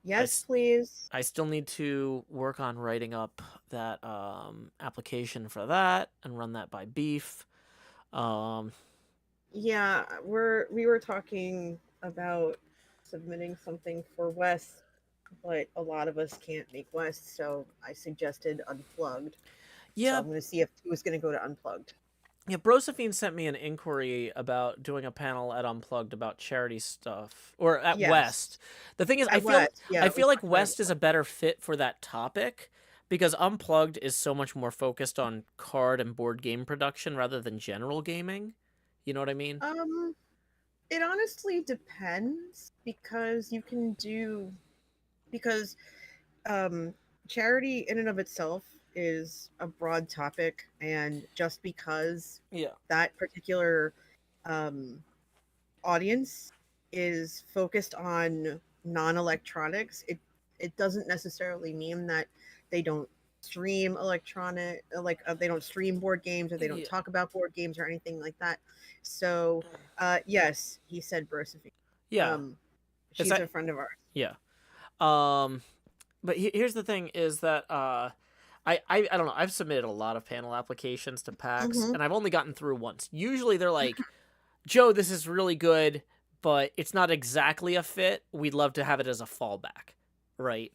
Yes, please. I still need to work on writing up that application for that and run that by Beef. Um, Yeah, we were talking about submitting something for West, but a lot of us can't make West, so I suggested Unplugged. So yeah, I'm going to see if he was going to go to Unplugged. yeah. Brosephine sent me an inquiry about doing a panel at Unplugged about charity stuff or at Yes, West. The thing is, at West. I Yeah, we feel like talked about it. West is a better fit for that topic because Unplugged is so much more focused on card and board game production rather than general gaming. You know what I mean? It honestly depends because you can do because um charity in and of itself is a broad topic, and just because Yeah. that particular um audience is focused on non-electronics, it doesn't necessarily mean that they don't stream they don't stream board games, or they don't Yeah. talk about board games or anything like that. So yes, he said Brosephine. Yeah. um Is she's that? a friend of ours. Yeah. Um, but here's the thing: is that I don't know. I've submitted a lot of panel applications to PAX, hmm and I've only gotten through once. Usually, they're like, "Joe, this is really good, but it's not exactly a fit. We'd love to have it as a fallback, right?"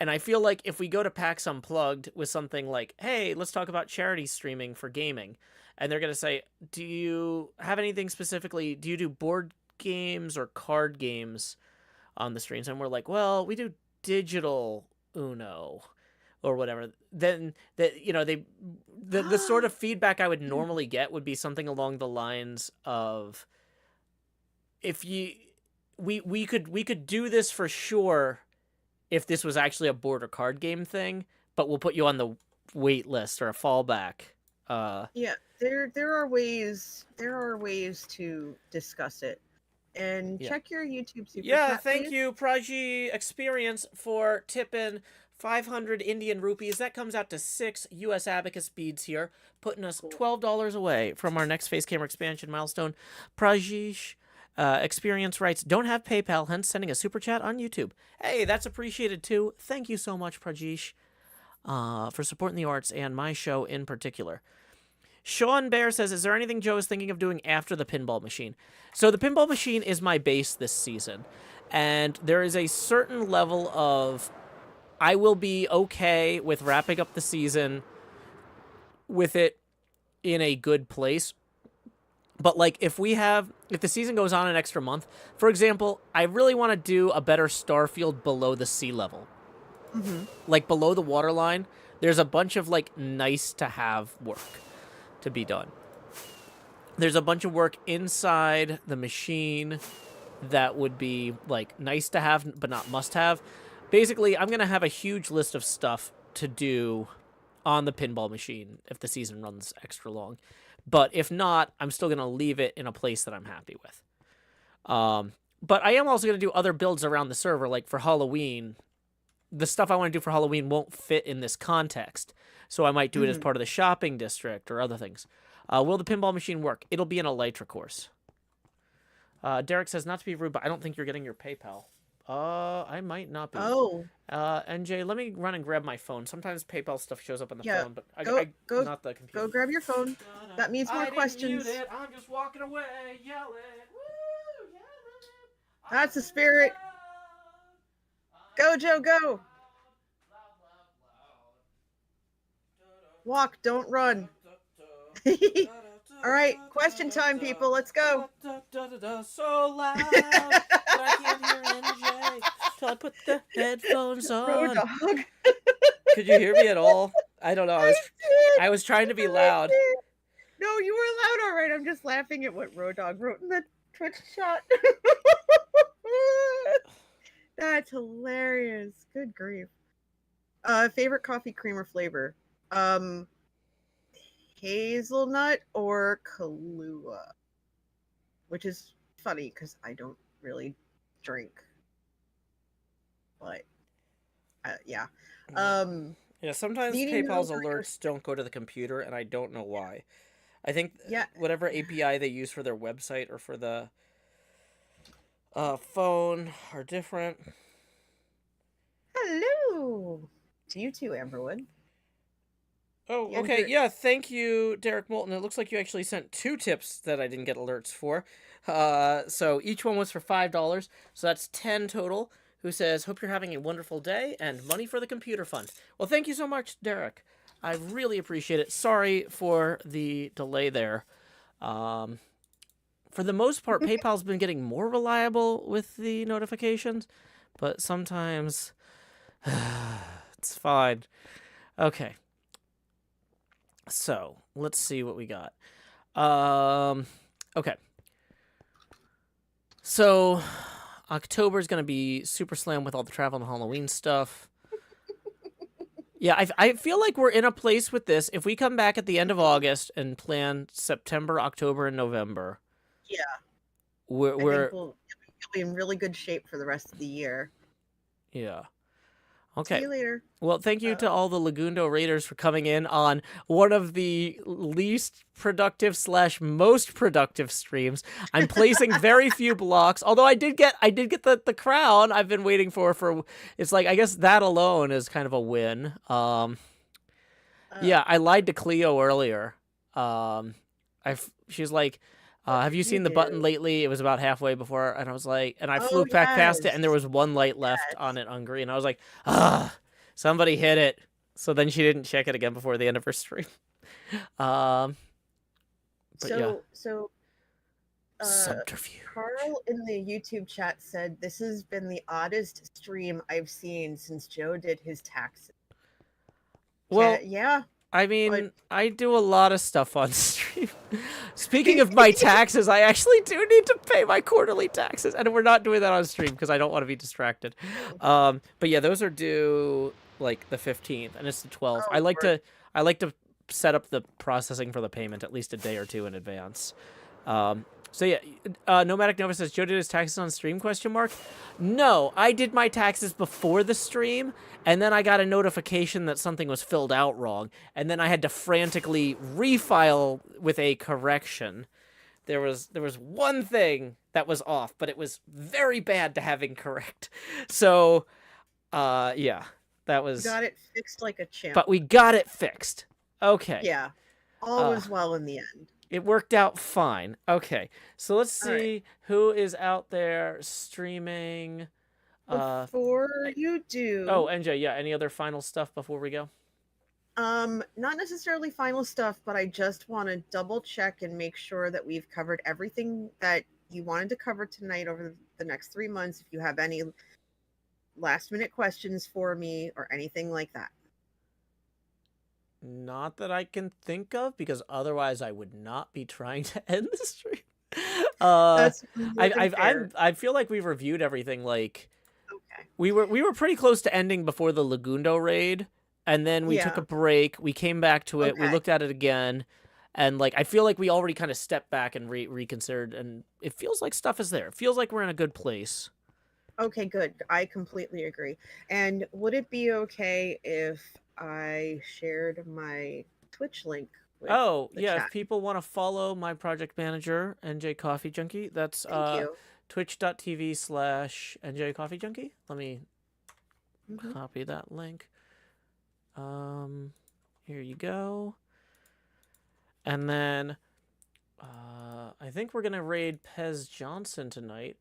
And I feel like if we go to PAX Unplugged with something like, "Hey, let's talk about charity streaming for gaming," and they're gonna say, "Do you have anything specifically? Do you do board games or card games on the streams?" And we're like, "Well, we do digital Uno or whatever." Then that the sort of feedback I would normally get would be something along the lines of, if you we could do this for sure if this was actually a board or card game thing, but we'll put you on the wait list or a fallback. Yeah, there are ways to discuss it. And Yeah. check your YouTube super Yeah, chat, thank please. you, Praji Experience, for tipping 500 Indian rupees. That comes out to 6 US Abacus beads here, putting us Cool. $12 away from our next face camera expansion milestone. Prajish Experience writes, "Don't have PayPal, hence sending a super chat on YouTube." Hey, that's appreciated too. Thank you so much, Prajish, for supporting the arts and my show in particular. Sean Bear says, "Is there anything Joe is thinking of doing after the pinball machine?" So the pinball machine is my base this season, and there is a certain level of I will be okay with wrapping up the season with it in a good place. But like if the season goes on an extra month, for example, I really want to do a better Starfield below the sea level. hmm Like below the waterline, there's a bunch of like nice to have work to be done. There's a bunch of work inside the machine that would be like nice to have but not must have. Basically, I'm going to have a huge list of stuff to do on the pinball machine if the season runs extra long. But if not, I'm still going to leave it in a place that I'm happy with. But I am also going to do other builds around the server, like for Halloween. The stuff I want to do for Halloween won't fit in this context, so I might do it as hmm part of the shopping district or other things. Will the pinball machine work? It'll be an Elytra course. Derek says, "Not to be rude, but I don't think you're getting your PayPal." I might not be. Oh, NJ, let me run and grab my phone. Sometimes PayPal stuff shows up on the yeah. phone, but Go, go, not the computer. go! Grab your phone. That means more I didn't mute questions. it. I'm just walking away, yelling. Woo, yelling. That's the spirit. Go, Joe, go! Walk, don't run. All right, question time, people. Let's go. So loud that I can't hear NJ till I put the headphones Road on. dog. Could you hear me at all? I don't know. I did. I was trying to be I loud. did. No, you were loud, all right. I'm just laughing at what Road Dog wrote in the Twitch chat. That's hilarious. Good grief. Favorite coffee creamer flavor? Um, Hazelnut or Kahlua, which is funny because I don't really drink, but yeah. Yeah, sometimes Needing to know PayPal's alerts don't go to the computer, and I don't know why. I think yeah. whatever API they use for their website or for the phone are different. Hello to you too, Amberwood. Oh, And okay. your Yeah, thank you, Derek Moulton. It looks like you actually sent 2 tips that I didn't get alerts for. So each one was for $5. So that's 10 total. Who says, "Hope you're having a wonderful day and money for the computer fund." Well, thank you so much, Derek. I really appreciate it. Sorry for the delay there. Um, for the most part, PayPal's been getting more reliable with the notifications, but sometimes it's fine. Okay. So let's see what we got. Okay. So October is going to be super slam with all the travel and Halloween stuff. Yeah, I feel like we're in a place with this. If we come back at the end of August and plan September, October, and November, yeah, we're, I think we're you'll be in really good shape for the rest of the year. yeah. See Okay. you later. Well, thank you to all the Lagundo Raiders for coming in on one of the least productive / most productive streams. I'm placing very few blocks, although I did get the crown I've been waiting for. It's like I guess that alone is kind of a win. Yeah, I lied to Cleo earlier. She's like, What "Have did you you seen the button do? lately?" It was about halfway before, and I was like, and I Oh flew back past it, and there yes, was one light left yes. on it on green. I was like, "Ah, somebody hit it." So then she didn't check it again before the end of her stream. Um, but yeah, So subterfuge. Carl in the YouTube chat said this has been the oddest stream I've seen since Joe did his taxes. Well, Yeah, I but mean, I do a lot of stuff on stream. Speaking of my taxes, I actually do need to pay my quarterly taxes, and we're not doing that on stream because I don't want to be distracted. But yeah, those are due like the 15th, and it's the 12th. oh Lord. I like to set up the processing for the payment at least a day or two in advance. So yeah, Nomadic Nova says Joe did his taxes on stream ? No, I did my taxes before the stream, and then I got a notification that something was filled out wrong, and then I had to frantically refile with a correction. There was one thing that was off, but it was very bad to have incorrect. So, yeah, that was. Got it fixed like a champ. But we got it fixed. Okay. Yeah, all was well in the end. It worked out fine. Okay, so let's see who is out there streaming. Before you do, Oh, NJ, yeah. Any other final stuff before we go? not necessarily final stuff, but I just want to double check and make sure that we've covered everything that you wanted to cover tonight over the next 3 months. If you have any last minute questions for me or anything like that. Not that I can think of, because otherwise I would not be trying to end the stream. That's fair. I feel like we've reviewed everything. Like, Okay. we were pretty close to ending before the Lagundo raid, and then we took a break. We came back to it. We Okay. looked at it again, and like I feel like we already kind of stepped back and reconsidered, and it feels like stuff is there. It feels like we're in a good place. Okay, good. I completely agree. And would it be okay if I shared my Twitch link with Oh, the yeah, chat? if people want to follow my project manager, NJ Coffee Junkie, that's Thank you. twitch.tv/NJ Coffee Junkie. Let me Mhm. copy that link. Here you go. And then I think we're gonna raid Pez Johnson tonight.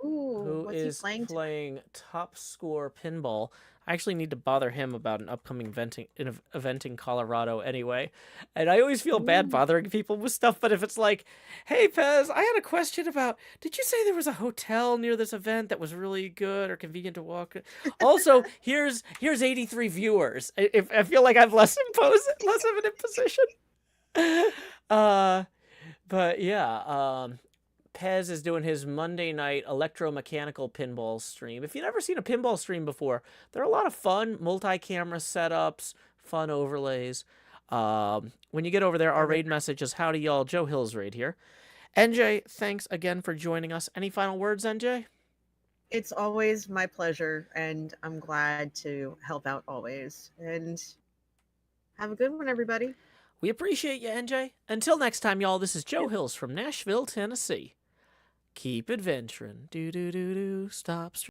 Ooh, who what's he is playing tonight? playing Top Score Pinball. I actually need to bother him about an upcoming event in Colorado anyway. And I always feel bad Ooh. bothering people with stuff, but if it's like, hey Pez, I had a question about, did you say there was a hotel near this event that was really good or convenient to walk? Also, here's 83 viewers. I feel like I'm less of an imposition. uh but yeah, Pez is doing his Monday night electromechanical pinball stream. If you've never seen a pinball stream before, they're a lot of fun, multi-camera setups, fun overlays. When you get over there, Yeah, our raid message is howdy y'all, Joe Hill's raid here. NJ, thanks again for joining us. Any final words, NJ? it's always my pleasure, and I'm glad to help out always. And have a good one, everybody. We appreciate you, NJ. Until next time, y'all, this is Joe Yep. Hills from Nashville, Tennessee. Keep adventuring. Do do do do. Stop.